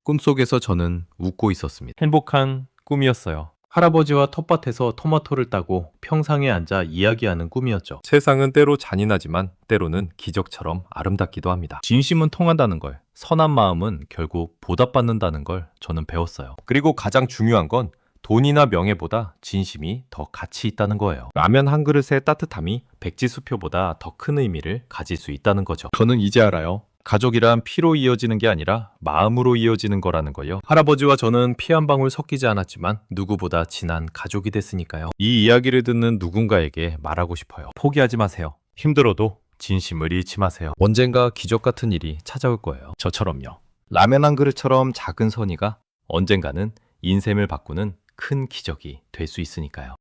꿈속에서 저는 웃고 있었습니다. 행복한 꿈이었어요. 할아버지와 텃밭에서 토마토를 따고 평상에 앉아 이야기하는 꿈이었죠. 세상은 때로 잔인하지만 때로는 기적처럼 아름답기도 합니다. 진심은 통한다는 걸, 선한 마음은 결국 보답받는다는 걸 저는 배웠어요. 그리고 가장 중요한 건 돈이나 명예보다 진심이 더 가치 있다는 거예요. 라면 한 그릇의 따뜻함이 백지수표보다 더 큰 의미를 가질 수 있다는 거죠. 저는 이제 알아요. 가족이란 피로 이어지는 게 아니라 마음으로 이어지는 거라는 거요. 할아버지와 저는 피 한 방울 섞이지 않았지만 누구보다 친한 가족이 됐으니까요. 이 이야기를 듣는 누군가에게 말하고 싶어요. 포기하지 마세요. 힘들어도 진심을 잃지 마세요. 언젠가 기적 같은 일이 찾아올 거예요. 저처럼요. 라면 한 그릇처럼 작은 선의가 언젠가는 인생을 바꾸는 큰 기적이 될 수 있으니까요.